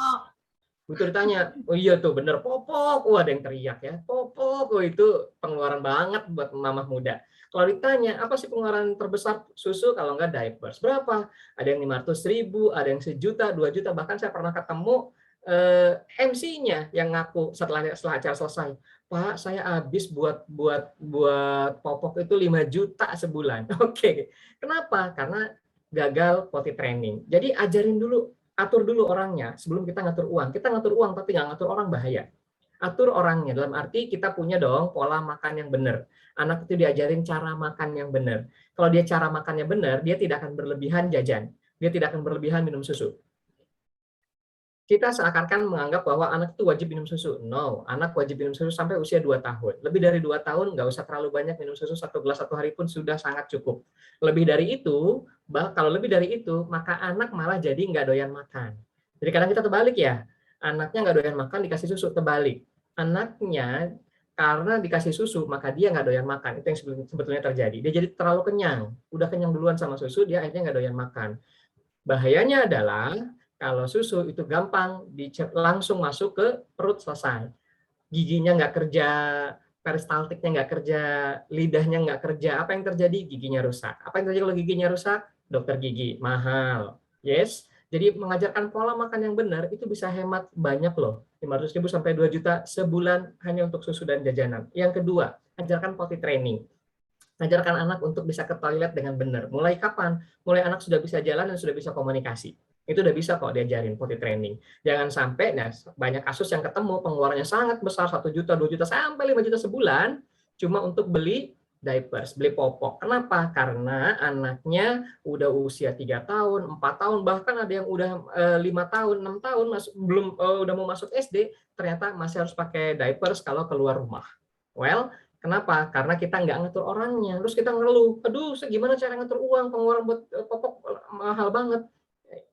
Betul ditanya, oh iya tuh bener, popok, ada yang teriak ya, popok, itu pengeluaran banget buat mamah muda. Kalau ditanya, apa sih pengeluaran terbesar susu kalau nggak diapers? Berapa? Ada yang 500.000, ada yang 1 juta, 2 juta, bahkan saya pernah ketemu MC-nya yang ngaku setelah acara selesai, Pak, saya habis buat popok itu 5 juta sebulan. Oke. Kenapa? Karena gagal potty training. Jadi ajarin dulu, atur dulu orangnya sebelum kita ngatur uang. Kita ngatur uang tapi nggak ngatur orang, bahaya. Atur orangnya, dalam arti kita punya dong pola makan yang benar. Anak itu diajarin cara makan yang benar. Kalau dia cara makannya benar, dia tidak akan berlebihan jajan. Dia tidak akan berlebihan minum susu. Kita seakan-akan menganggap bahwa anak itu wajib minum susu. No, anak wajib minum susu sampai usia 2 tahun. Lebih dari 2 tahun, nggak usah terlalu banyak minum susu, 1 gelas 1 hari pun sudah sangat cukup. Lebih dari itu, kalau lebih dari itu, maka anak malah jadi nggak doyan makan. Jadi kadang kita terbalik ya, anaknya nggak doyan makan, dikasih susu, terbalik. Anaknya karena dikasih susu, maka dia nggak doyan makan. Itu yang sebetulnya terjadi. Dia jadi terlalu kenyang. Udah kenyang duluan sama susu, dia akhirnya nggak doyan makan. Bahayanya adalah, kalau susu itu gampang langsung masuk ke perut, selesai. Giginya nggak kerja, peristaltiknya nggak kerja, lidahnya nggak kerja. Apa yang terjadi? Giginya rusak. Apa yang terjadi kalau giginya rusak? Dokter gigi, mahal. Yes. Jadi mengajarkan pola makan yang benar itu bisa hemat banyak loh. 500.000 sampai 2 juta sebulan hanya untuk susu dan jajanan. Yang kedua, ajarkan potty training. Ajarkan anak untuk bisa ke toilet dengan benar. Mulai kapan? Mulai anak sudah bisa jalan dan sudah bisa komunikasi. Itu udah bisa kok diajarin potty training. Jangan sampai, nah banyak kasus yang ketemu pengeluarannya sangat besar, 1 juta, 2 juta, sampai 5 juta sebulan, cuma untuk beli diapers, beli popok. Kenapa? Karena anaknya udah usia 3 tahun, 4 tahun, bahkan ada yang udah 5 tahun, 6 tahun, belum udah mau masuk SD, ternyata masih harus pakai diapers kalau keluar rumah. Well, kenapa? Karena kita nggak ngatur orangnya. Terus kita ngeluh, aduh gimana cara ngatur uang, pengeluaran buat popok mahal banget.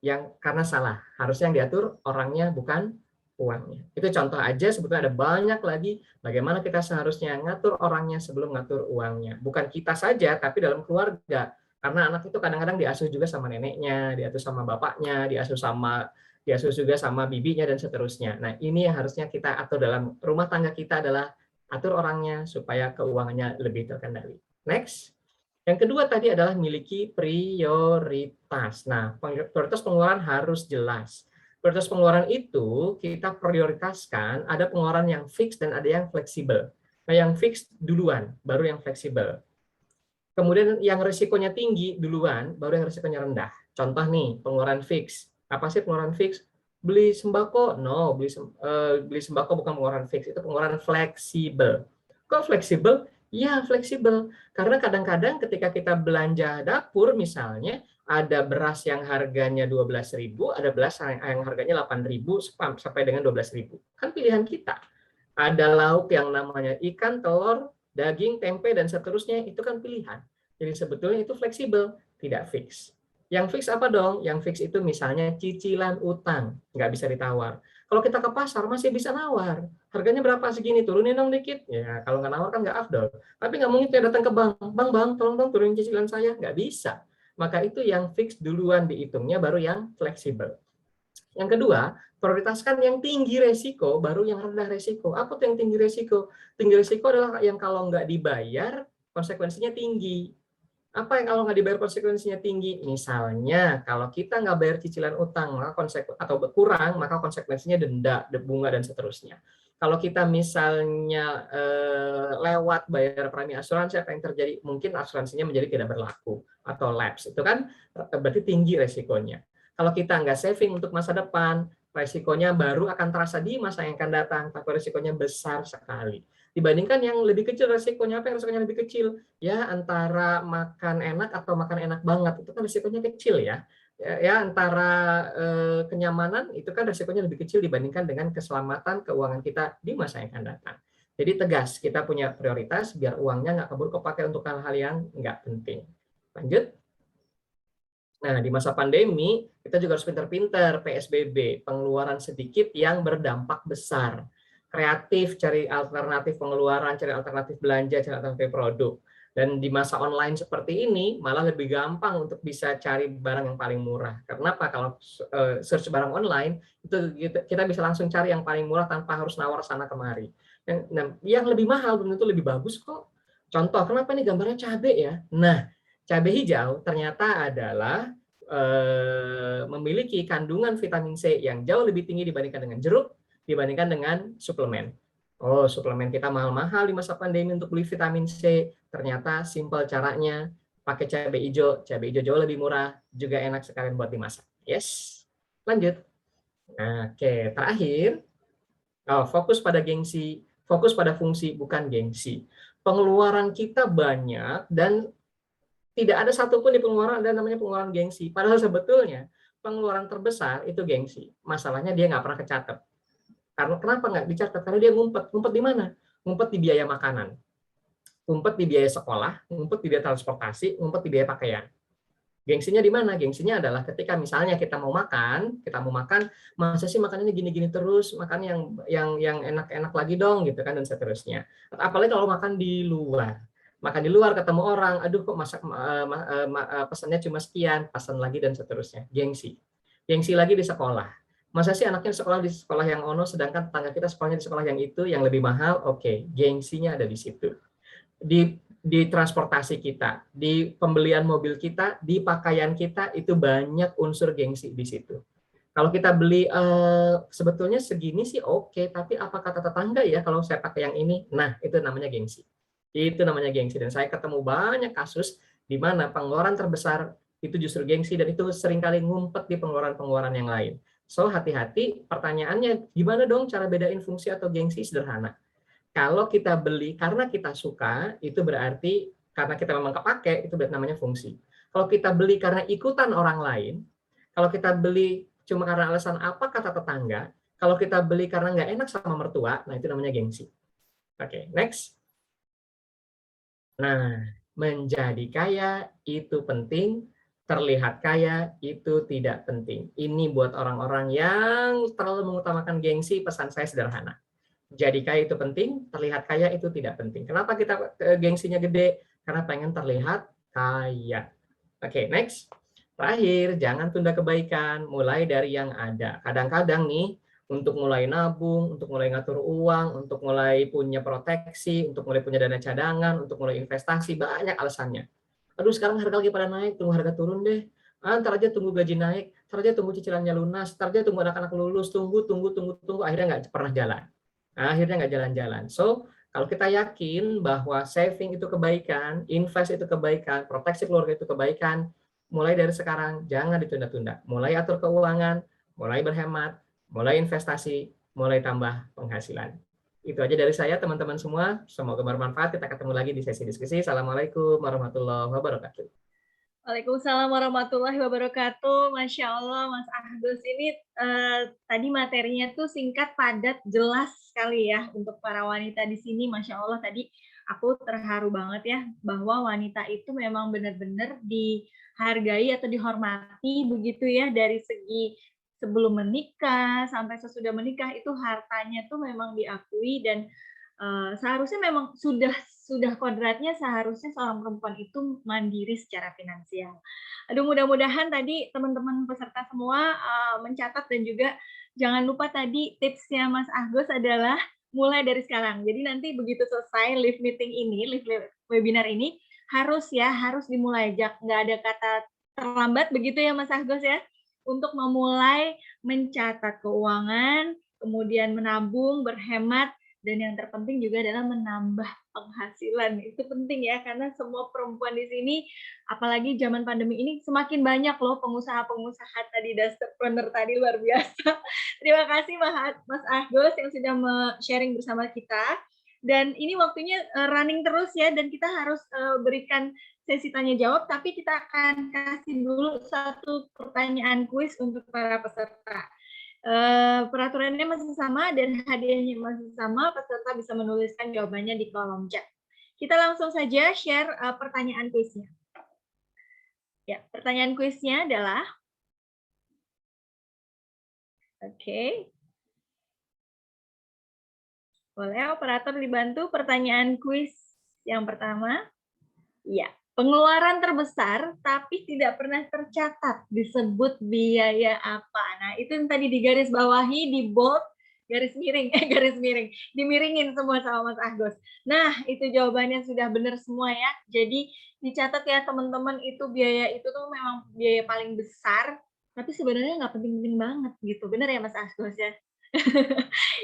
Yang karena salah, harusnya yang diatur orangnya bukan uangnya. Itu contoh aja, sebetulnya ada banyak lagi bagaimana kita seharusnya ngatur orangnya sebelum ngatur uangnya. Bukan kita saja, tapi dalam keluarga. Karena anak itu kadang-kadang diasuh juga sama neneknya, diasuh sama bapaknya, diasuh juga sama bibinya dan seterusnya. Nah, ini yang harusnya kita atur dalam rumah tangga kita, adalah atur orangnya supaya keuangannya lebih terkendali. Next. Yang kedua tadi adalah miliki prioritas. Nah, prioritas pengeluaran harus jelas. Prioritas pengeluaran itu kita prioritaskan, ada pengeluaran yang fix dan ada yang fleksibel. Nah, yang fix duluan, baru yang fleksibel. Kemudian yang risikonya tinggi duluan, baru yang risikonya rendah. Contoh nih, pengeluaran fix. Apa sih pengeluaran fix? Beli sembako? No, beli sembako bukan pengeluaran fix, itu pengeluaran fleksibel. Kok fleksibel? Ya, fleksibel. Karena kadang-kadang ketika kita belanja dapur misalnya, ada beras yang harganya 12.000, ada beras yang harganya 8.000 sampai dengan 12.000. Kan pilihan kita. Ada lauk yang namanya ikan, telur, daging, tempe, dan seterusnya, itu kan pilihan. Jadi sebetulnya itu fleksibel, tidak fix. Yang fix apa dong? Yang fix itu misalnya cicilan utang, nggak bisa ditawar. Kalau kita ke pasar masih bisa nawar. Harganya berapa segini, turunin dong dikit. Ya, kalau nggak nawar kan nggak afdol. Tapi nggak mungkin kita datang ke bank, bang, tolong dong turunin cicilan saya. Nggak bisa. Maka itu yang fix duluan dihitungnya, baru yang fleksibel. Yang kedua, prioritaskan yang tinggi resiko, baru yang rendah resiko. Apa tuh yang tinggi resiko? Tinggi resiko adalah yang kalau nggak dibayar, konsekuensinya tinggi. Apa yang kalau nggak dibayar konsekuensinya tinggi? Misalnya, kalau kita nggak bayar cicilan utang, maka atau berkurang, maka konsekuensinya denda, bunga, dan seterusnya. Kalau kita misalnya lewat bayar premi asuransi, apa yang terjadi? Mungkin asuransinya menjadi tidak berlaku atau lapse. Itu kan berarti tinggi resikonya. Kalau kita nggak saving untuk masa depan, resikonya baru akan terasa di masa yang akan datang, tapi resikonya besar sekali. Dibandingkan yang lebih kecil, resikonya apa yang resikonya lebih kecil? Ya, antara makan enak atau makan enak banget, itu kan resikonya kecil ya. Ya, antara kenyamanan, itu kan resikonya lebih kecil dibandingkan dengan keselamatan keuangan kita di masa yang akan datang. Jadi tegas, kita punya prioritas biar uangnya nggak keburu kepakai untuk hal-hal yang nggak penting. Lanjut. Nah, di masa pandemi, kita juga harus pintar-pintar PSBB, pengeluaran sedikit yang berdampak besar. Kreatif, cari alternatif pengeluaran, cari alternatif belanja, cari alternatif produk. Dan di masa online seperti ini, malah lebih gampang untuk bisa cari barang yang paling murah. Karena apa? Kalau search barang online, itu kita bisa langsung cari yang paling murah tanpa harus nawar sana kemari. Yang lebih mahal belum tentu lebih bagus kok. Contoh, kenapa ini gambarnya cabai ya? Nah, cabai hijau ternyata adalah memiliki kandungan vitamin C yang jauh lebih tinggi dibandingkan dengan jeruk, dibandingkan dengan suplemen. Oh, suplemen kita mahal-mahal di masa pandemi untuk beli vitamin C. Ternyata simpel caranya, pakai cabai hijau. Cabai hijau jauh lebih murah, juga enak sekalian buat dimasak. Yes, lanjut. Nah, oke, terakhir, fokus pada gengsi, fokus pada fungsi, bukan gengsi. Pengeluaran kita banyak dan tidak ada satupun di pengeluaran ada namanya pengeluaran gengsi. Padahal sebetulnya pengeluaran terbesar itu gengsi. Masalahnya dia nggak pernah kecatat. Karena kenapa nggak dicatat? Karena dia ngumpet. Ngumpet di mana? Ngumpet di biaya makanan. Ngumpet di biaya sekolah, ngumpet di biaya transportasi, ngumpet di biaya pakaian. Gengsinya di mana? Gengsinya adalah ketika misalnya kita mau makan, masa sih makanannya gini-gini terus, makan yang enak-enak lagi dong gitu kan, dan seterusnya. Apalagi kalau makan di luar. Makan di luar ketemu orang, aduh kok pesannya cuma sekian, pesan lagi dan seterusnya. Gengsi. Gengsi lagi di sekolah. Masa sih anaknya di sekolah yang ono, sedangkan tetangga kita sekolahnya di sekolah yang itu, yang lebih mahal. Oke, gengsinya ada di situ. Di transportasi kita, di pembelian mobil kita, di pakaian kita, itu banyak unsur gengsi di situ. Kalau kita beli sebetulnya segini sih oke, tapi apa kata tetangga ya kalau saya pakai yang ini? Nah, itu namanya gengsi. Itu namanya gengsi. Dan saya ketemu banyak kasus di mana pengeluaran terbesar itu justru gengsi, dan itu seringkali ngumpet di pengeluaran-pengeluaran yang lain. So, hati-hati. Pertanyaannya, gimana dong cara bedain fungsi atau gengsi? Sederhana. Kalau kita beli karena kita suka, itu berarti karena kita memang kepake, itu berarti namanya fungsi. Kalau kita beli karena ikutan orang lain, kalau kita beli cuma karena alasan apa kata tetangga, kalau kita beli karena nggak enak sama mertua, nah itu namanya gengsi. Oke, next. Nah, menjadi kaya itu penting, terlihat kaya itu tidak penting. Ini buat orang-orang yang terlalu mengutamakan gengsi, pesan saya sederhana. Jadi kaya itu penting, terlihat kaya itu tidak penting. Kenapa kita gengsinya gede? Karena pengen terlihat kaya. Oke, next. Terakhir, jangan tunda kebaikan, mulai dari yang ada. Kadang-kadang nih, untuk mulai nabung, untuk mulai ngatur uang, untuk mulai punya proteksi, untuk mulai punya dana cadangan, untuk mulai investasi, banyak alasannya. Aduh, sekarang harga lagi pada naik, tunggu harga turun deh. Ntar aja tunggu gaji naik, ntar aja tunggu cicilannya lunas, ntar aja tunggu anak-anak lulus, tunggu, akhirnya nggak pernah jalan. Akhirnya nggak jalan-jalan. So, Kalau kita yakin bahwa saving itu kebaikan, invest itu kebaikan, proteksi keluarga itu kebaikan, mulai dari sekarang jangan ditunda-tunda. Mulai atur keuangan, mulai berhemat, mulai investasi, mulai tambah penghasilan. Itu aja dari saya teman-teman semua. Semoga bermanfaat. Kita ketemu lagi di sesi diskusi. Assalamualaikum warahmatullahi wabarakatuh. Waalaikumsalam warahmatullahi wabarakatuh. Masya Allah, Mas Agus ini tadi materinya tuh singkat, padat, jelas sekali ya untuk para wanita di sini. Masya Allah, tadi aku terharu banget ya bahwa wanita itu memang benar-benar dihargai atau dihormati begitu ya, dari segi sebelum menikah sampai sesudah menikah itu hartanya tuh memang diakui, dan seharusnya memang sudah kodratnya seharusnya seorang perempuan itu mandiri secara finansial. Aduh, mudah-mudahan tadi teman-teman peserta semua mencatat, dan juga jangan lupa tadi tipsnya Mas Agus adalah mulai dari sekarang. Jadi nanti begitu selesai live meeting ini, live webinar ini, harus dimulai. Nggak ada kata terlambat begitu ya Mas Agus ya, untuk memulai mencatat keuangan, kemudian menabung, berhemat, dan yang terpenting juga adalah menambah penghasilan. Itu penting ya, karena semua perempuan di sini, apalagi zaman pandemi ini, semakin banyak loh pengusaha-pengusaha tadi, entrepreneur tadi, luar biasa. Terima kasih Mas Agus yang sudah sharing bersama kita. Dan ini waktunya running terus ya, dan kita harus berikan sesi tanya jawab, tapi kita akan kasih dulu satu pertanyaan kuis untuk para peserta. Peraturannya masih sama dan hadiahnya masih sama, peserta bisa menuliskan jawabannya di kolom chat. Kita langsung saja share pertanyaan kuisnya. Ya, pertanyaan kuisnya adalah, oke. Boleh operator dibantu pertanyaan kuis yang pertama? Iya. Pengeluaran terbesar tapi tidak pernah tercatat disebut biaya apa? Nah, itu yang tadi digaris bawahi, di bold, garis miring, dimiringin semua sama Mas Agus. Nah, itu jawabannya sudah benar semua ya. Jadi dicatat ya teman-teman, itu biaya itu tuh memang biaya paling besar, tapi sebenarnya nggak penting-penting banget gitu. Benar ya Mas Agus ya?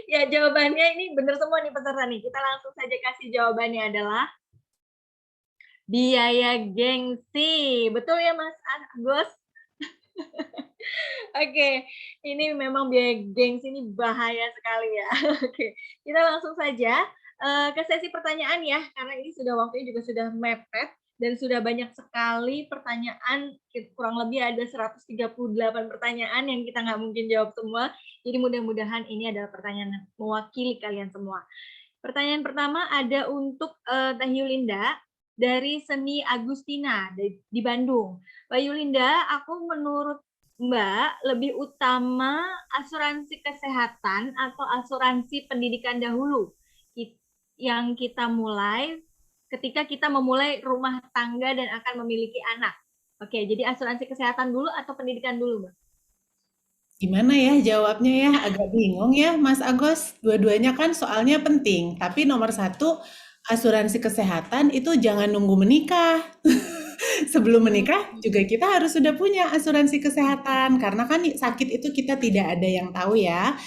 Ya, jawabannya ini benar semua nih peserta nih. Kita langsung saja kasih jawabannya adalah biaya gengsi. Betul ya Mas Agus? Oke, ini memang biaya gengsi ini bahaya sekali ya. Oke, kita langsung saja ke sesi pertanyaan ya, karena ini sudah waktunya juga sudah mepet dan sudah banyak sekali pertanyaan, kurang lebih ada 138 pertanyaan yang kita nggak mungkin jawab semua. Jadi mudah-mudahan ini adalah pertanyaan mewakili kalian semua. Pertanyaan pertama ada untuk Teh Yulinda dari Seni Agustina di Bandung. Mbak Yulinda, aku menurut Mbak lebih utama asuransi kesehatan atau asuransi pendidikan dahulu yang kita mulai ketika kita memulai rumah tangga dan akan memiliki anak. Oke, jadi asuransi kesehatan dulu atau pendidikan dulu, Mbak? Gimana ya jawabnya ya? Agak bingung ya, Mas Agus. Dua-duanya kan soalnya penting. Tapi nomor satu, asuransi kesehatan itu jangan nunggu menikah. Sebelum menikah juga kita harus sudah punya asuransi kesehatan. Karena kan sakit itu kita tidak ada yang tahu ya.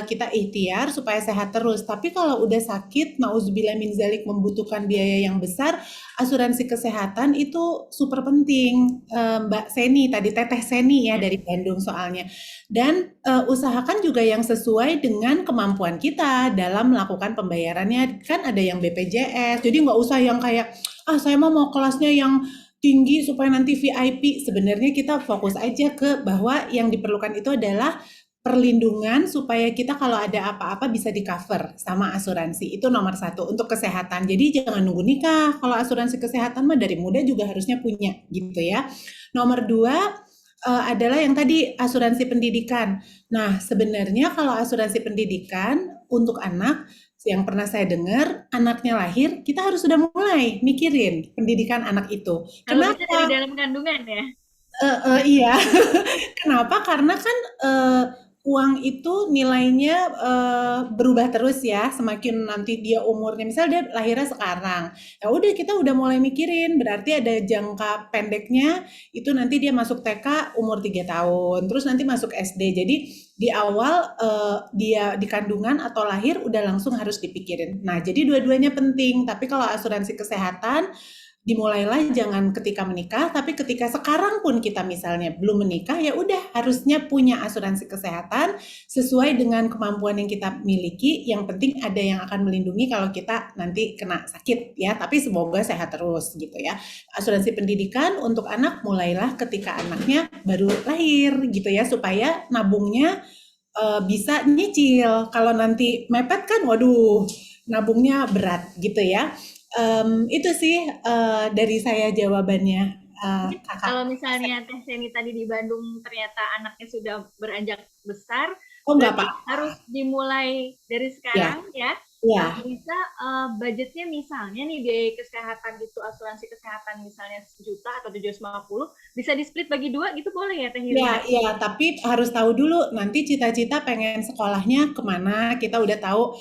Kita ikhtiar supaya sehat terus. Tapi kalau udah sakit, nauzubillah min dzalik, membutuhkan biaya yang besar, asuransi kesehatan itu super penting. Mbak Seni tadi, Teteh Seni ya dari Bandung soalnya. Dan usahakan juga yang sesuai dengan kemampuan kita dalam melakukan pembayarannya. Kan ada yang BPJS, jadi nggak usah yang kayak, saya mau kelasnya yang tinggi supaya nanti VIP. Sebenarnya kita fokus aja ke bahwa yang diperlukan itu adalah perlindungan supaya kita kalau ada apa-apa bisa di cover sama asuransi. Itu nomor satu untuk kesehatan. Jadi jangan nunggu nikah. Kalau asuransi kesehatan mah dari muda juga harusnya punya gitu ya. Nomor dua adalah yang tadi asuransi pendidikan. Nah, sebenarnya kalau asuransi pendidikan untuk anak, yang pernah saya dengar, anaknya lahir, kita harus sudah mulai mikirin pendidikan anak itu. Kalau bisa dari dalam kandungan ya? Iya. Kenapa? Karena kan uang itu nilainya berubah terus ya, semakin nanti dia umurnya, misalnya dia lahirnya sekarang, ya udah kita udah mulai mikirin, berarti ada jangka pendeknya, itu nanti dia masuk TK umur 3 tahun, terus nanti masuk SD, jadi di awal dia di kandungan atau lahir udah langsung harus dipikirin. Nah, jadi dua-duanya penting, tapi kalau asuransi kesehatan, dimulailah jangan ketika menikah, tapi ketika sekarang pun kita misalnya belum menikah, ya udah harusnya punya asuransi kesehatan sesuai dengan kemampuan yang kita miliki. Yang penting ada yang akan melindungi kalau kita nanti kena sakit ya, tapi semoga sehat terus gitu ya. Asuransi pendidikan untuk anak mulailah ketika anaknya baru lahir gitu ya, supaya nabungnya bisa nyicil. Kalau nanti mepet kan, waduh, nabungnya berat gitu ya. Itu sih dari saya jawabannya, Kakak. Kalau misalnya Teh Seni tadi di Bandung ternyata anaknya sudah beranjak besar, Oh enggak, berarti Pak. harus dimulai dari sekarang ya. Iya. Bisa budgetnya misalnya nih biaya kesehatan gitu, asuransi kesehatan misalnya 1 juta atau 750, bisa di-split bagi 2 gitu boleh ya Teh Irina? Iya, tapi harus tahu dulu nanti cita-cita pengen sekolahnya kemana, kita udah tahu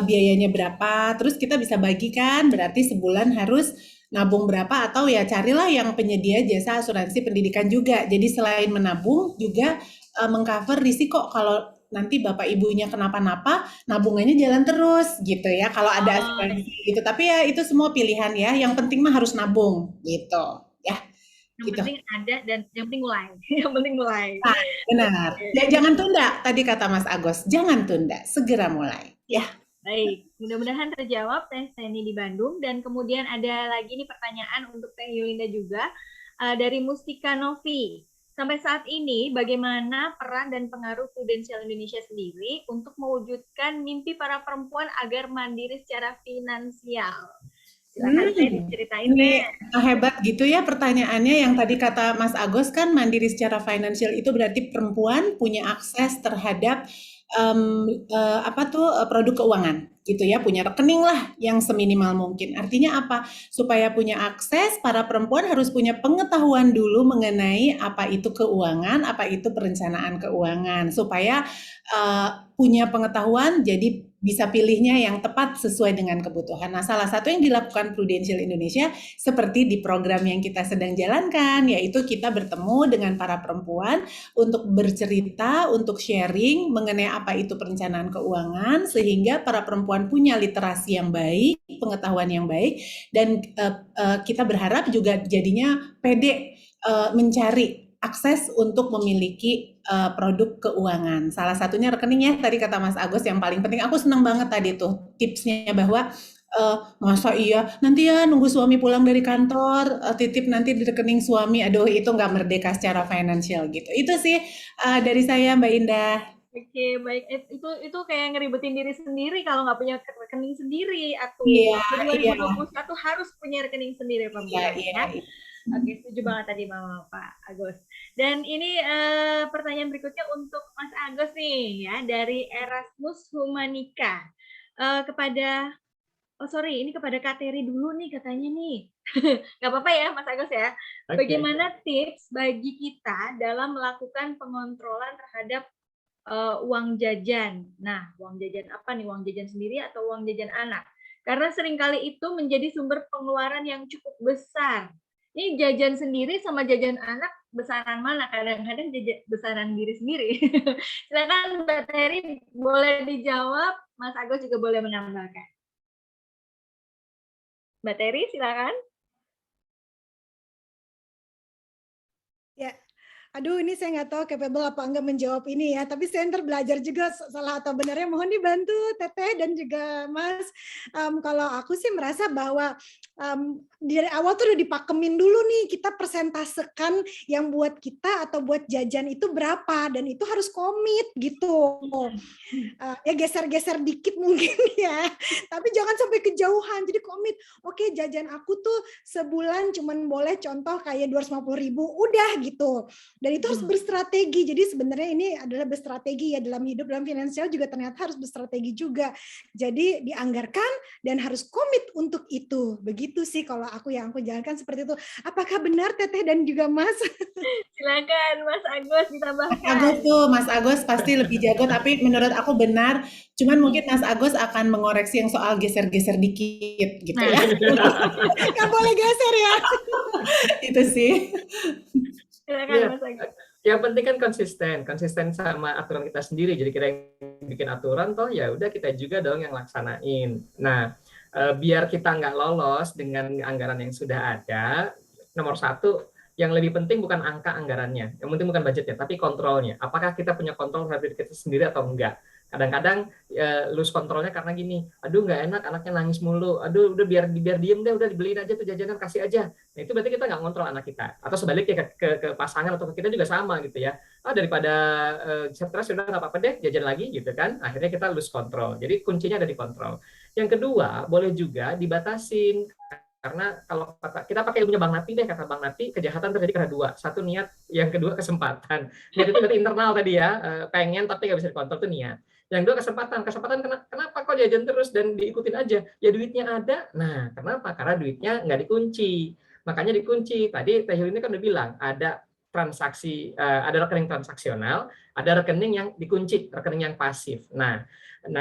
biayanya berapa, terus kita bisa bagikan, berarti sebulan harus nabung berapa, atau ya carilah yang penyedia jasa asuransi pendidikan juga. Jadi selain menabung juga mengcover risiko kalau nanti bapak ibunya kenapa-napa, nabungannya jalan terus gitu ya. Kalau ada asuransi gitu, tapi ya itu semua pilihan ya. Yang penting mah harus nabung gitu ya. Yang Gitu. penting ada dan yang penting mulai. Yang penting mulai. Nah, benar. Ya, jangan tunda. Tadi kata Mas Agus, jangan tunda, segera mulai. Ya. Baik, mudah-mudahan terjawab Teh Seni di Bandung. Dan kemudian ada lagi nih pertanyaan untuk Teh Yulinda juga dari Mustika Novi. Sampai saat ini, bagaimana peran dan pengaruh Prudential Indonesia sendiri untuk mewujudkan mimpi para perempuan agar mandiri secara finansial? Silakan saya diceritain Ini deh. hebat gitu ya pertanyaannya. Yang tadi kata Mas Agus kan mandiri secara finansial itu berarti perempuan punya akses terhadap produk keuangan gitu ya, punya rekening lah yang seminimal mungkin. Artinya apa? Supaya punya akses, para perempuan harus punya pengetahuan dulu mengenai apa itu keuangan, apa itu perencanaan keuangan, supaya punya pengetahuan, jadi bisa pilihnya yang tepat sesuai dengan kebutuhan. Nah, salah satu yang dilakukan Prudential Indonesia seperti di program yang kita sedang jalankan, yaitu kita bertemu dengan para perempuan untuk bercerita, untuk sharing mengenai apa itu perencanaan keuangan, sehingga para perempuan punya literasi yang baik, pengetahuan yang baik, dan kita berharap juga jadinya pede mencari akses untuk memiliki produk keuangan. Salah satunya rekening ya, tadi kata Mas Agus yang paling penting. Aku senang banget tadi tuh tipsnya bahwa masa iya nanti ya nunggu suami pulang dari kantor titip nanti di rekening suami, aduh itu nggak merdeka secara finansial gitu. Itu sih dari saya Mbak Indah. Oke, baik. Itu kayak ngeribetin diri sendiri kalau nggak punya rekening sendiri. Atau Iya, 2021 harus punya rekening sendiri, Pak. Iya. Oke, setuju banget tadi Mama Pak Agus. Dan ini pertanyaan berikutnya untuk Mas Agus nih ya, dari Erasmus Humanika. Kepada ini kepada Kak Teri dulu nih katanya nih. Nggak apa-apa ya Mas Agus ya. Bagaimana tips bagi kita dalam melakukan pengontrolan terhadap uang jajan? Nah, uang jajan apa nih? Uang jajan sendiri atau uang jajan anak? Karena seringkali itu menjadi sumber pengeluaran yang cukup besar. Ini jajan sendiri sama jajan anak besaran mana? Kadang-kadang besaran diri sendiri. Silakan Mbak Teri boleh dijawab, Mas Agus juga boleh menambahkan. Mbak Teri silakan. Ya, aduh ini saya nggak tahu capable apa enggak menjawab ini ya, tapi saya ntar belajar juga salah atau benarnya, mohon dibantu Teteh dan juga Mas. Kalau aku sih merasa bahwa dari awal tuh udah dipakemin dulu nih, kita persentasekan yang buat kita atau buat jajan itu berapa, dan itu harus komit gitu. Ya geser-geser dikit mungkin ya, tapi jangan sampai kejauhan, jadi komit. Oke, jajan aku tuh sebulan cuman boleh contoh kayak 250.000, udah gitu. Dan itu harus berstrategi. Jadi sebenarnya ini adalah berstrategi ya dalam hidup, dalam finansial juga ternyata harus berstrategi juga. Jadi dianggarkan dan harus komit untuk itu. Begitu sih kalau aku yang aku jalankan seperti itu. Apakah benar Teteh dan juga Mas? Silakan Mas Agus ditambahkan. Mas Agus pasti lebih jago, tapi menurut aku benar. Cuman mungkin Mas Agus akan mengoreksi yang soal geser-geser dikit gitu ya. Nggak boleh geser ya. Itu sih. Silakan Iya. Mas Agus. Yang penting kan konsisten sama aturan kita sendiri. Jadi kita yang bikin aturan toh ya udah kita juga dong yang laksanain. Nah, biar kita nggak lolos dengan anggaran yang sudah ada, nomor satu yang lebih penting bukan angka anggarannya, yang penting bukan budgetnya, tapi kontrolnya. Apakah kita punya kontrol terhadap diri kita sendiri atau enggak? Kadang-kadang lose kontrolnya karena gini, aduh nggak enak, anaknya nangis mulu, aduh udah biar diem deh, udah dibeliin aja tuh jajanan, kasih aja. Nah itu berarti kita nggak ngontrol anak kita. Atau sebaliknya ke pasangan atau ke kita juga sama gitu ya. Daripada stres udah nggak apa-apa deh, jajan lagi gitu kan. Akhirnya kita lose control. Jadi kuncinya ada di kontrol. Yang kedua, boleh juga dibatasin. Karena kalau kita pakai ilmunya Bang Nati deh, kata Bang Nati, kejahatan terjadi karena dua. Satu niat, yang kedua kesempatan. Niat itu berarti internal tadi ya, pengen tapi nggak bisa dikontrol, itu niat. Yang dua kesempatan. Kesempatan kenapa kok jajan terus dan diikutin aja? Ya duitnya ada. Nah, kenapa? Karena duitnya nggak dikunci. Makanya dikunci. Tadi Teh Yul ini kan udah bilang, ada transaksi, ada rekening transaksional, ada rekening yang dikunci, rekening yang pasif. Nah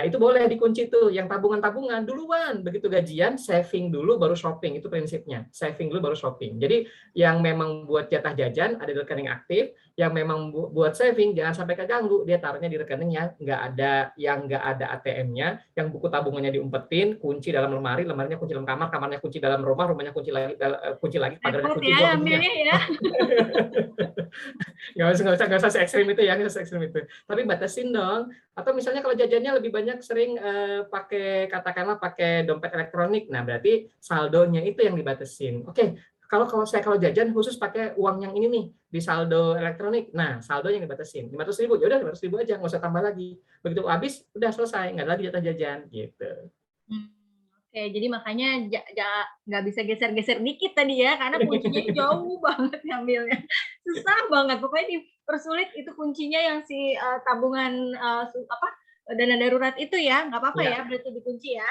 itu boleh dikunci tuh, yang tabungan-tabungan duluan, begitu gajian saving dulu baru shopping, itu prinsipnya, saving dulu baru shopping. Jadi yang memang buat jatah jajan ada di rekening aktif, yang memang buat saving jangan sampai keganggu, dia taruhnya di rekening yang nggak ada ATM-nya, yang buku tabungannya diumpetin, kunci dalam lemari, lemarinya kunci dalam kamar, kamarnya kunci dalam rumah, rumahnya kunci lagi, pagarnya kunci ya, ambilnya ya. nggak usah se-ekstrim itu ya, nggak se-ekstrim itu. Tapi batasin dong. Atau misalnya kalau jajannya lebih banyak sering katakanlah pakai dompet elektronik, nah berarti saldonya itu yang dibatasin. Oke, kalau jajan khusus pakai uang yang ini nih di saldo elektronik, nah saldo yang dibatasin 500.000, ya udah 500.000 aja, nggak usah tambah lagi. Begitu habis udah selesai, nggak ada lagi jatah jajan gitu. Oke, jadi makanya nggak bisa geser-geser dikit tadi ya, karena kuncinya jauh banget ngambilnya. Susah banget, pokoknya dipersulit itu kuncinya yang si tabungan dana darurat itu ya, nggak apa-apa ya, berarti dikunci ya.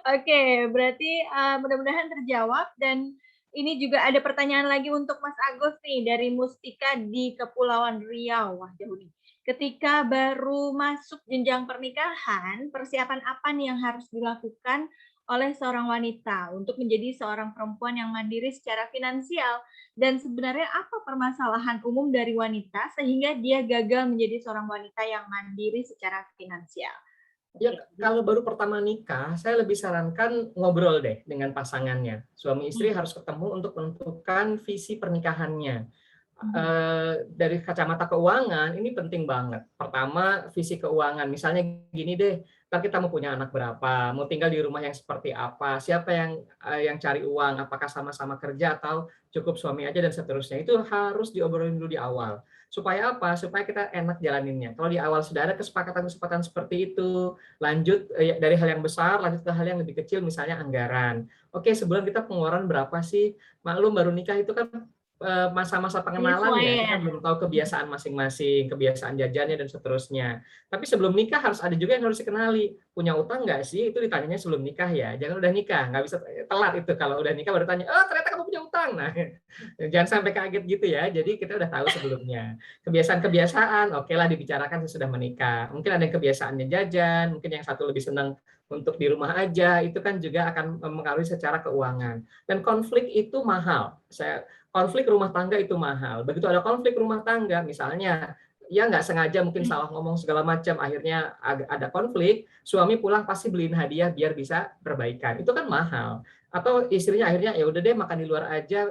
Oke, berarti mudah-mudahan terjawab, dan ini juga ada pertanyaan lagi untuk Mas Agus nih, dari Mustika di Kepulauan Riau. Wah, jauh nih. Ketika baru masuk jenjang pernikahan, persiapan apa nih yang harus dilakukan oleh seorang wanita untuk menjadi seorang perempuan yang mandiri secara finansial? Dan sebenarnya apa permasalahan umum dari wanita sehingga dia gagal menjadi seorang wanita yang mandiri secara finansial? Ya, kalau baru pertama nikah, saya lebih sarankan ngobrol deh dengan pasangannya. Suami istri harus ketemu untuk menentukan visi pernikahannya. Dari kacamata keuangan ini penting banget. Pertama, visi keuangan. Misalnya gini deh, ntar kita mau punya anak berapa, mau tinggal di rumah yang seperti apa, siapa yang cari uang, apakah sama-sama kerja atau cukup suami aja dan seterusnya. Itu harus diobrolin dulu di awal. Supaya apa? Supaya kita enak jalaninnya. Kalau di awal sudah ada kesepakatan-kesepakatan seperti itu, lanjut dari hal yang besar, lanjut ke hal yang lebih kecil, misalnya anggaran. Oke, sebulan kita pengeluaran berapa sih? Maklum baru nikah itu kan masa-masa pengenalan ya, kita belum tahu kebiasaan masing-masing, kebiasaan jajannya dan seterusnya. Tapi sebelum nikah harus ada juga yang harus dikenali. Punya utang nggak sih? Itu ditanyanya sebelum nikah ya. Jangan udah nikah, nggak bisa telat itu. Kalau udah nikah baru tanya, oh ternyata kamu punya utang. Nah, jangan sampai kaget gitu ya. Jadi kita udah tahu sebelumnya. Kebiasaan-kebiasaan, oke lah dibicarakan sesudah menikah. Mungkin ada yang kebiasaannya jajan, mungkin yang satu lebih senang untuk di rumah aja, itu kan juga akan mempengaruhi secara keuangan. Dan konflik itu mahal. Konflik rumah tangga itu mahal. Begitu ada konflik rumah tangga, misalnya ya nggak sengaja mungkin salah ngomong segala macam, akhirnya ada konflik, suami pulang pasti beliin hadiah biar bisa perbaikan. Itu kan mahal. Atau istrinya akhirnya ya udah deh makan di luar aja,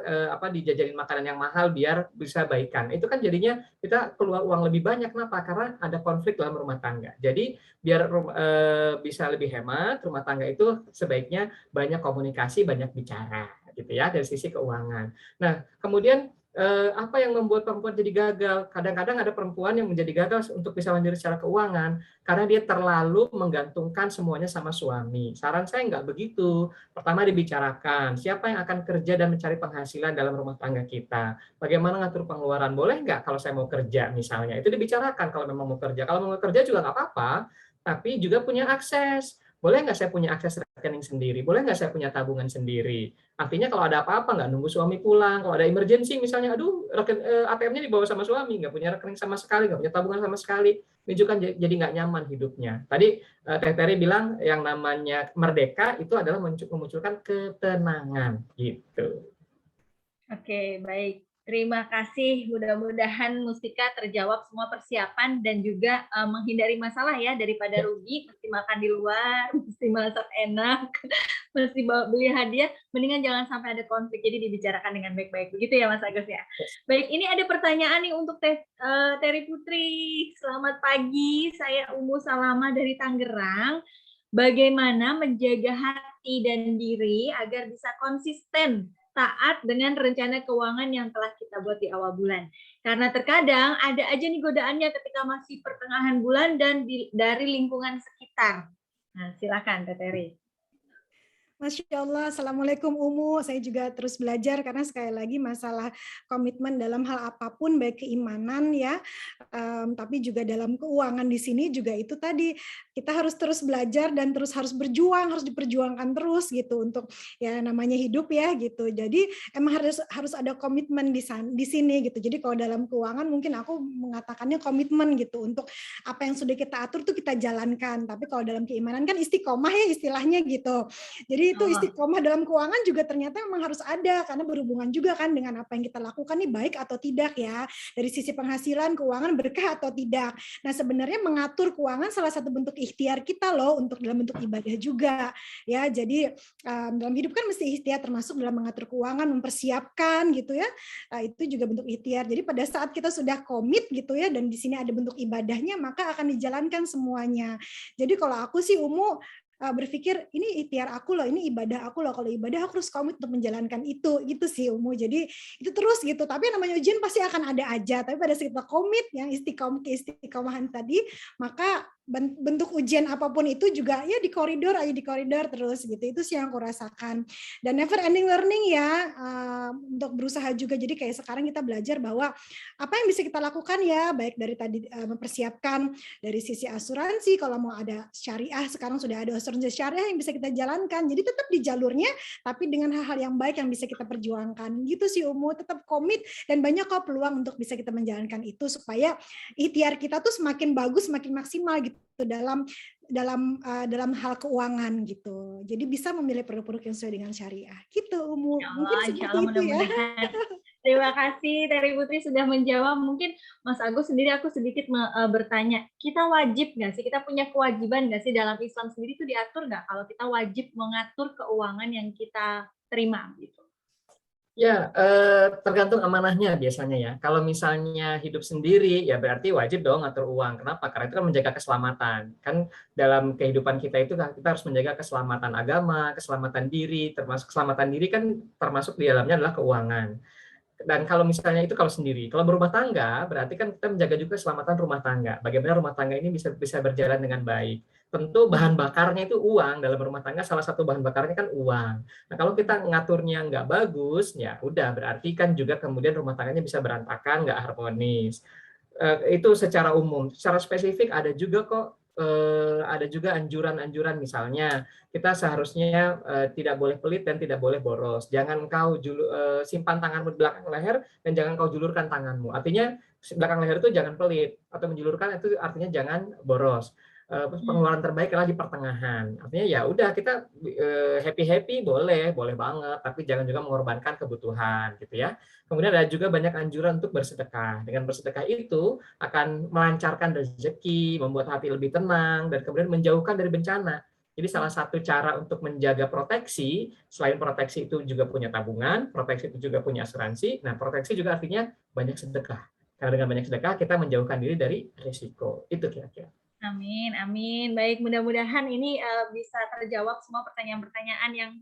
dijajanin makanan yang mahal biar bisa baikan. Itu kan jadinya kita keluar uang lebih banyak. Kenapa? Karena ada konflik dalam rumah tangga. Jadi biar bisa lebih hemat, rumah tangga itu sebaiknya banyak komunikasi, banyak bicara gitu ya dari sisi keuangan. Nah, kemudian apa yang membuat perempuan jadi gagal? Kadang-kadang ada perempuan yang menjadi gagal untuk bisa mandiri secara keuangan karena dia terlalu menggantungkan semuanya sama suami. Saran saya nggak begitu. Pertama dibicarakan, siapa yang akan kerja dan mencari penghasilan dalam rumah tangga kita? Bagaimana ngatur pengeluaran? Boleh nggak kalau saya mau kerja misalnya? Itu dibicarakan kalau memang mau kerja. Kalau mau kerja juga nggak apa-apa, tapi juga punya akses. Boleh nggak saya punya akses rekening sendiri? Boleh nggak saya punya tabungan sendiri? Artinya kalau ada apa-apa nggak nunggu suami pulang. Kalau ada emergency misalnya, aduh ATM-nya dibawa sama suami, nggak punya rekening sama sekali, nggak punya tabungan sama sekali. Ini juga jadi nggak nyaman hidupnya. Tadi Teh Terry bilang yang namanya merdeka itu adalah memunculkan ketenangan gitu. Oke, baik. Terima kasih. Mudah-mudahan Mustika terjawab semua persiapan dan juga menghindari masalah ya, daripada rugi, mesti makan di luar, mesti masak enak, mesti beli hadiah, mendingan jangan sampai ada konflik. Jadi dibicarakan dengan baik-baik. Begitu ya Mas Agus ya. Baik, ini ada pertanyaan nih untuk Terry Putri. Selamat pagi, saya Umu Salama dari Tangerang. Bagaimana menjaga hati dan diri agar bisa konsisten taat dengan rencana keuangan yang telah kita buat di awal bulan. Karena terkadang ada aja nih godaannya ketika masih pertengahan bulan dan dari lingkungan sekitar. Nah, silakan Teh Terry. Masya Allah, Assalamualaikum Umu. Saya juga terus belajar karena sekali lagi masalah komitmen dalam hal apapun, baik keimanan ya, tapi juga dalam keuangan di sini juga itu tadi kita harus terus belajar dan terus harus berjuang, harus diperjuangkan terus gitu untuk ya namanya hidup ya gitu. Jadi emang harus ada komitmen di sini gitu. Jadi kalau dalam keuangan mungkin aku mengatakannya komitmen gitu untuk apa yang sudah kita atur tuh kita jalankan. Tapi kalau dalam keimanan kan istiqomah ya istilahnya gitu. Jadi itu istiqomah dalam keuangan juga ternyata memang harus ada karena berhubungan juga kan dengan apa yang kita lakukan nih baik atau tidak ya dari sisi penghasilan keuangan berkah atau tidak. Nah sebenarnya mengatur keuangan salah satu bentuk ikhtiar kita loh untuk dalam bentuk ibadah juga ya. Jadi dalam hidup kan mesti ikhtiar termasuk dalam mengatur keuangan mempersiapkan gitu ya. Itu juga bentuk ikhtiar. Jadi pada saat kita sudah komit gitu ya dan di sini ada bentuk ibadahnya maka akan dijalankan semuanya. Jadi kalau aku sih Umu berpikir ini ikhtiar aku loh, ini ibadah aku loh. Kalau ibadah aku harus komit untuk menjalankan itu, gitu sih Umu. Jadi itu terus gitu. Tapi namanya ujian pasti akan ada aja. Tapi pada saat kita komit yang istiqomahan tadi, maka bentuk ujian apapun itu juga ya di koridor terus gitu. Itu sih yang aku rasakan. Dan never ending learning ya untuk berusaha juga. Jadi kayak sekarang kita belajar bahwa apa yang bisa kita lakukan ya baik dari tadi mempersiapkan dari sisi asuransi kalau mau ada syariah sekarang sudah ada asuransi syariah yang bisa kita jalankan. Jadi tetap di jalurnya tapi dengan hal-hal yang baik yang bisa kita perjuangkan. Gitu sih Umu, tetap komit dan banyak kok peluang untuk bisa kita menjalankan itu supaya ikhtiar kita tuh semakin bagus, semakin maksimal gitu dalam hal keuangan gitu. Jadi bisa memilih produk-produk yang sesuai dengan syariah. Gitu Umu. Mungkin seperti itu ya. Terima kasih Terry Putri sudah menjawab. Mungkin Mas Agus sendiri aku sedikit bertanya, kita wajib nggak sih, kita punya kewajiban nggak sih dalam Islam sendiri itu diatur nggak kalau kita wajib mengatur keuangan yang kita terima gitu? Ya, tergantung amanahnya biasanya ya. Kalau misalnya hidup sendiri, ya berarti wajib dong ngatur uang. Kenapa? Karena itu kan menjaga keselamatan. Kan dalam kehidupan kita itu kita harus menjaga keselamatan agama, keselamatan diri, termasuk keselamatan diri kan termasuk di dalamnya adalah keuangan. Dan kalau misalnya itu kalau sendiri, kalau berumah tangga berarti kan kita menjaga juga keselamatan rumah tangga. Bagaimana rumah tangga ini bisa berjalan dengan baik. Tentu bahan bakarnya itu uang, dalam rumah tangga salah satu bahan bakarnya kan uang. Nah kalau kita ngaturnya nggak bagus, ya udah berarti kan juga kemudian rumah tangganya bisa berantakan, nggak harmonis. Itu secara umum. Secara spesifik ada juga kok ada juga anjuran-anjuran misalnya kita seharusnya tidak boleh pelit dan tidak boleh boros. Jangan kau simpan tanganmu di belakang leher dan jangan kau julurkan tanganmu. Artinya belakang leher itu jangan pelit atau menjulurkan itu artinya jangan boros. Pengeluaran terbaik adalah di pertengahan. Artinya ya udah kita happy boleh banget, tapi jangan juga mengorbankan kebutuhan gitu ya. Kemudian ada juga banyak anjuran untuk bersedekah. Dengan bersedekah itu akan melancarkan rezeki, membuat hati lebih tenang dan kemudian menjauhkan dari bencana. Jadi salah satu cara untuk menjaga proteksi, selain proteksi itu juga punya tabungan, proteksi itu juga punya asuransi. Nah, proteksi juga artinya banyak sedekah. Karena dengan banyak sedekah kita menjauhkan diri dari risiko. Itu kira-kira. Amin, amin. Baik, mudah-mudahan ini bisa terjawab semua pertanyaan-pertanyaan yang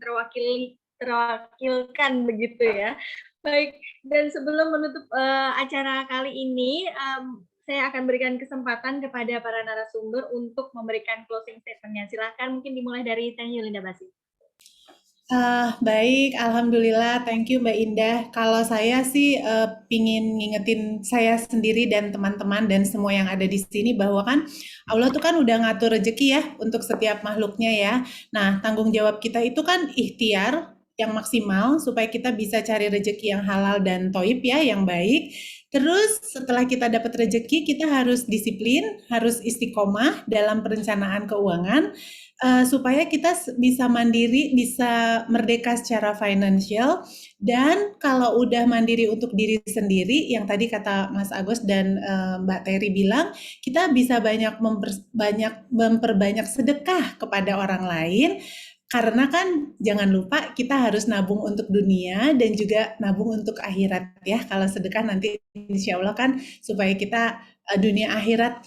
terwakilkan begitu ya. Baik, dan sebelum menutup acara kali ini, saya akan berikan kesempatan kepada para narasumber untuk memberikan closing statement-nya. Silahkan mungkin dimulai dari Teh Yulinda Basri. Baik, alhamdulillah, thank you Mbak Indah. Kalau saya sih pingin ngingetin saya sendiri dan teman-teman dan semua yang ada di sini bahwa kan Allah tuh kan udah ngatur rezeki ya untuk setiap makhluknya ya. Nah, tanggung jawab kita itu kan ikhtiar yang maksimal supaya kita bisa cari rezeki yang halal dan toib ya, yang baik. Terus setelah kita dapat rezeki, kita harus disiplin, harus istiqomah dalam perencanaan keuangan, supaya kita bisa mandiri, bisa merdeka secara financial, dan kalau udah mandiri untuk diri sendiri, yang tadi kata Mas Agus dan Mbak Terry bilang, kita bisa memperbanyak sedekah kepada orang lain, karena kan jangan lupa kita harus nabung untuk dunia dan juga nabung untuk akhirat ya. Kalau sedekah nanti insya Allah kan supaya kita dunia akhirat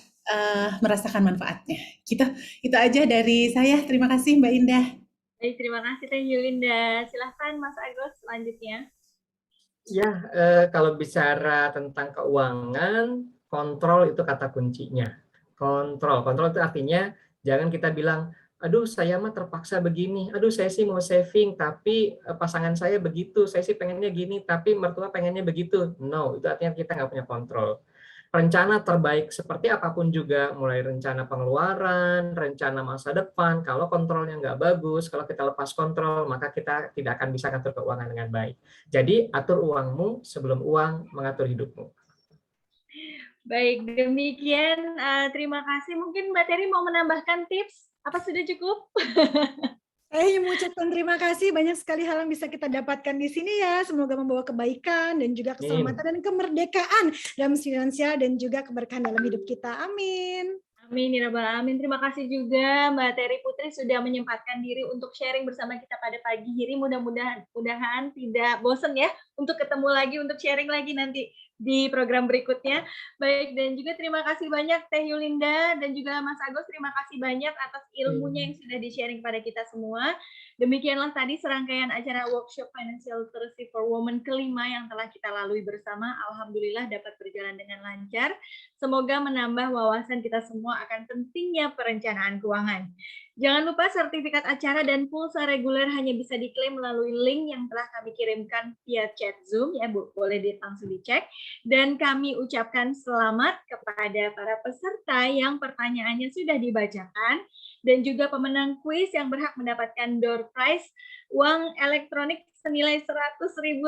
merasakan manfaatnya. Gitu. Itu aja dari saya. Terima kasih Mbak Indah. Baik, terima kasih Teh Yulinda. Silahkan Mas Agus selanjutnya. Ya, kalau bicara tentang keuangan, kontrol itu kata kuncinya. Kontrol itu artinya jangan kita bilang, aduh saya mah terpaksa begini, aduh saya sih mau saving, tapi pasangan saya begitu, saya sih pengennya gini, tapi mertua pengennya begitu. No, itu artinya kita nggak punya kontrol. Rencana terbaik seperti apapun juga, mulai rencana pengeluaran, rencana masa depan, kalau kontrolnya nggak bagus, kalau kita lepas kontrol, maka kita tidak akan bisa ngatur keuangan dengan baik. Jadi, atur uangmu sebelum uang mengatur hidupmu. Baik, demikian. Terima kasih. Mungkin Mbak Terry mau menambahkan tips? Apa sudah cukup? Saya ingin mengucapkan terima kasih, banyak sekali hal yang bisa kita dapatkan di sini ya. Semoga membawa kebaikan dan juga keselamatan dan kemerdekaan dalam finansial dan juga keberkahan dalam hidup kita. Amin. Amin ya rabbal alamin. Terima kasih juga Mbak Terry Putri sudah menyempatkan diri untuk sharing bersama kita pada pagi hari. Mudah-mudahan tidak bosan ya untuk ketemu lagi, untuk sharing lagi nanti di program berikutnya. Baik, dan juga terima kasih banyak Teh Yulinda dan juga Mas Agus, terima kasih banyak atas ilmunya yang sudah di-sharing pada kita semua. Demikianlah tadi serangkaian acara workshop Financial Literacy for Women kelima yang telah kita lalui bersama. Alhamdulillah dapat berjalan dengan lancar. Semoga menambah wawasan kita semua akan pentingnya perencanaan keuangan. Jangan lupa sertifikat acara dan pulsa reguler hanya bisa diklaim melalui link yang telah kami kirimkan via chat Zoom, ya Bu, boleh langsung dicek. Dan kami ucapkan selamat kepada para peserta yang pertanyaannya sudah dibacakan, dan juga pemenang kuis yang berhak mendapatkan door prize uang elektronik senilai Rp100.000.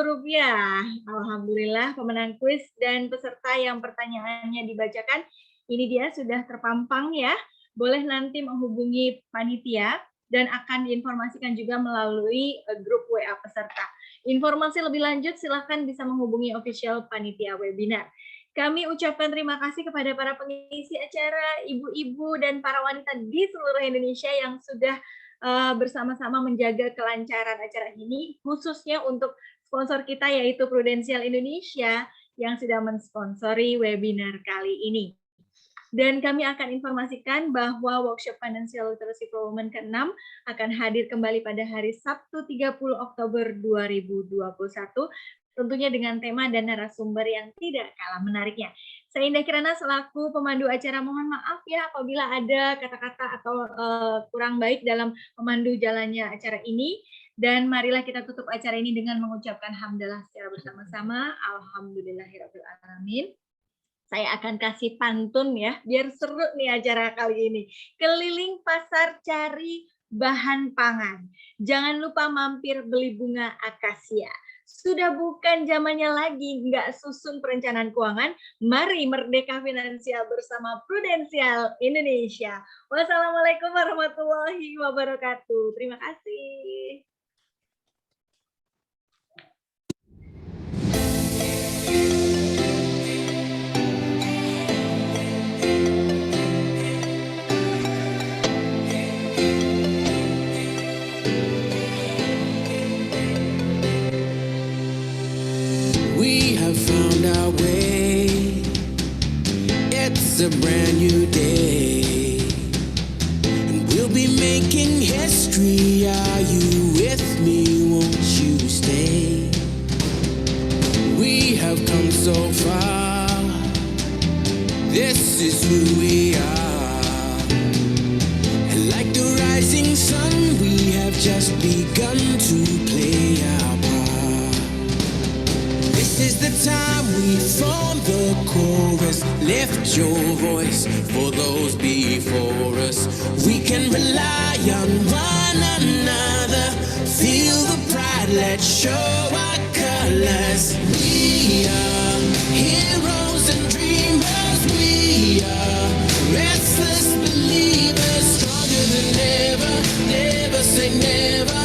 Alhamdulillah pemenang kuis dan peserta yang pertanyaannya dibacakan, ini dia sudah terpampang ya. Boleh nanti menghubungi panitia dan akan diinformasikan juga melalui grup WA peserta. Informasi lebih lanjut silahkan bisa menghubungi official panitia webinar. Kami ucapkan terima kasih kepada para pengisi acara, ibu-ibu dan para wanita di seluruh Indonesia yang sudah bersama-sama menjaga kelancaran acara ini, khususnya untuk sponsor kita yaitu Prudential Indonesia yang sudah mensponsori webinar kali ini. Dan kami akan informasikan bahwa workshop Financial Literacy for Women ke-6 akan hadir kembali pada hari Sabtu 30 Oktober 2021, tentunya dengan tema dan narasumber yang tidak kalah menariknya. Saya Indah Kirana selaku pemandu acara mohon maaf ya apabila ada kata-kata atau kurang baik dalam memandu jalannya acara ini. Dan marilah kita tutup acara ini dengan mengucapkan hamdalah secara bersama-sama. Alhamdulillahirabbil alamin. Saya akan kasih pantun ya, biar seru nih acara kali ini. Keliling pasar cari bahan pangan. Jangan lupa mampir beli bunga akasia. Sudah bukan zamannya lagi nggak susun perencanaan keuangan. Mari merdeka finansial bersama Prudential Indonesia. Wassalamualaikum warahmatullahi wabarakatuh. Terima kasih. We have found our way. It's a brand new day, and we'll be making history. Are you with me? Won't you? come so far. This is who we are. And like the rising sun, we have just begun to play our part. This is the time we form the chorus. Lift your voice for those before us. We can rely on one another. Feel the pride, let's show our colors. We are heroes and dreamers. We are restless believers, stronger than ever. Never say never.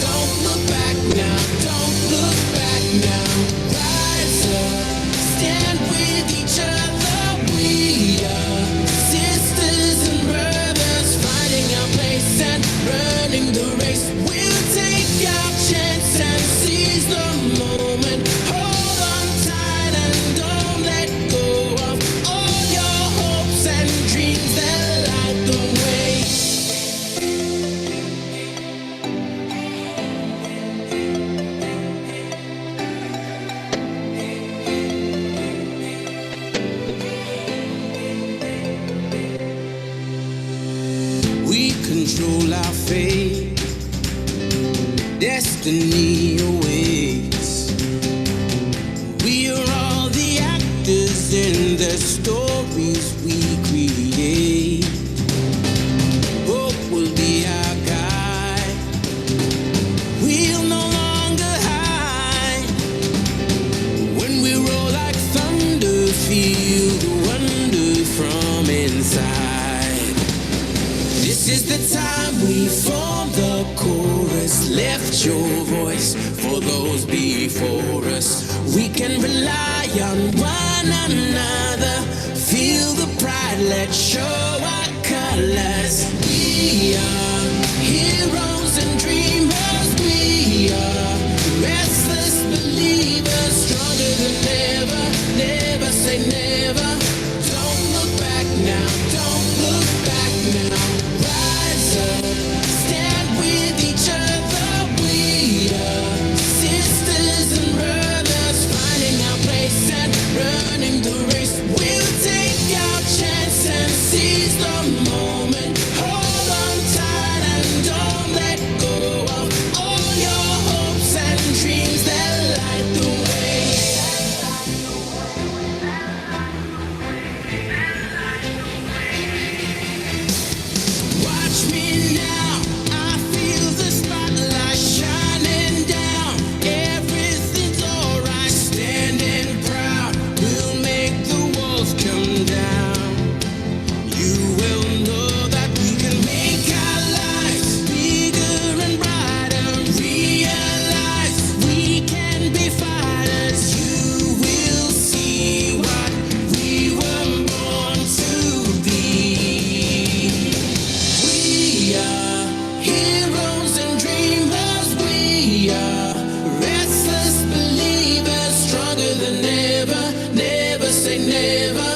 Don't look back now. Don't look back now. Rise up, stand with each other. We are sisters and brothers, finding our place and running the race. We'll take our chance and seize the moment. Hold on tight and don't let go of all your hopes and dreams that light the way. We control our fate. Destiny awaits. We are all the actors in the stories we create. Hope will be our guide. We'll no longer hide. When we roll like thunder, feel the wonder from inside. This is the time we form the chorus. Lift your voice for those before us. We can rely on one another. Feel the pride, let's show our colors. We are heroes and dreamers. We are restless believers, stronger than ever. Never say never. Don't look back now. Don't look back now. Rise up, stand with each other. We are sisters and brothers, finding our place and running the race. We'll take our chance and seize the moment. Hold on tight and don't let go of all your hopes and dreams that light the way. Watch me now, I feel the spotlight shining down. Everything's alright, standing proud. We'll make the walls come down. You will know that we can make our lives bigger and brighter. Realize we can be fighters. You will see what we were born to be. We are heroes and dreamers. We are restless believers, stronger than ever. Never say never.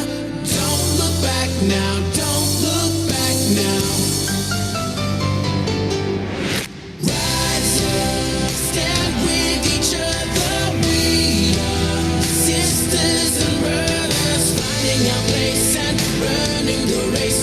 Don't look back now. Don't look back now. Rise up, stand with each other. We are sisters and brothers, finding our place and running the race.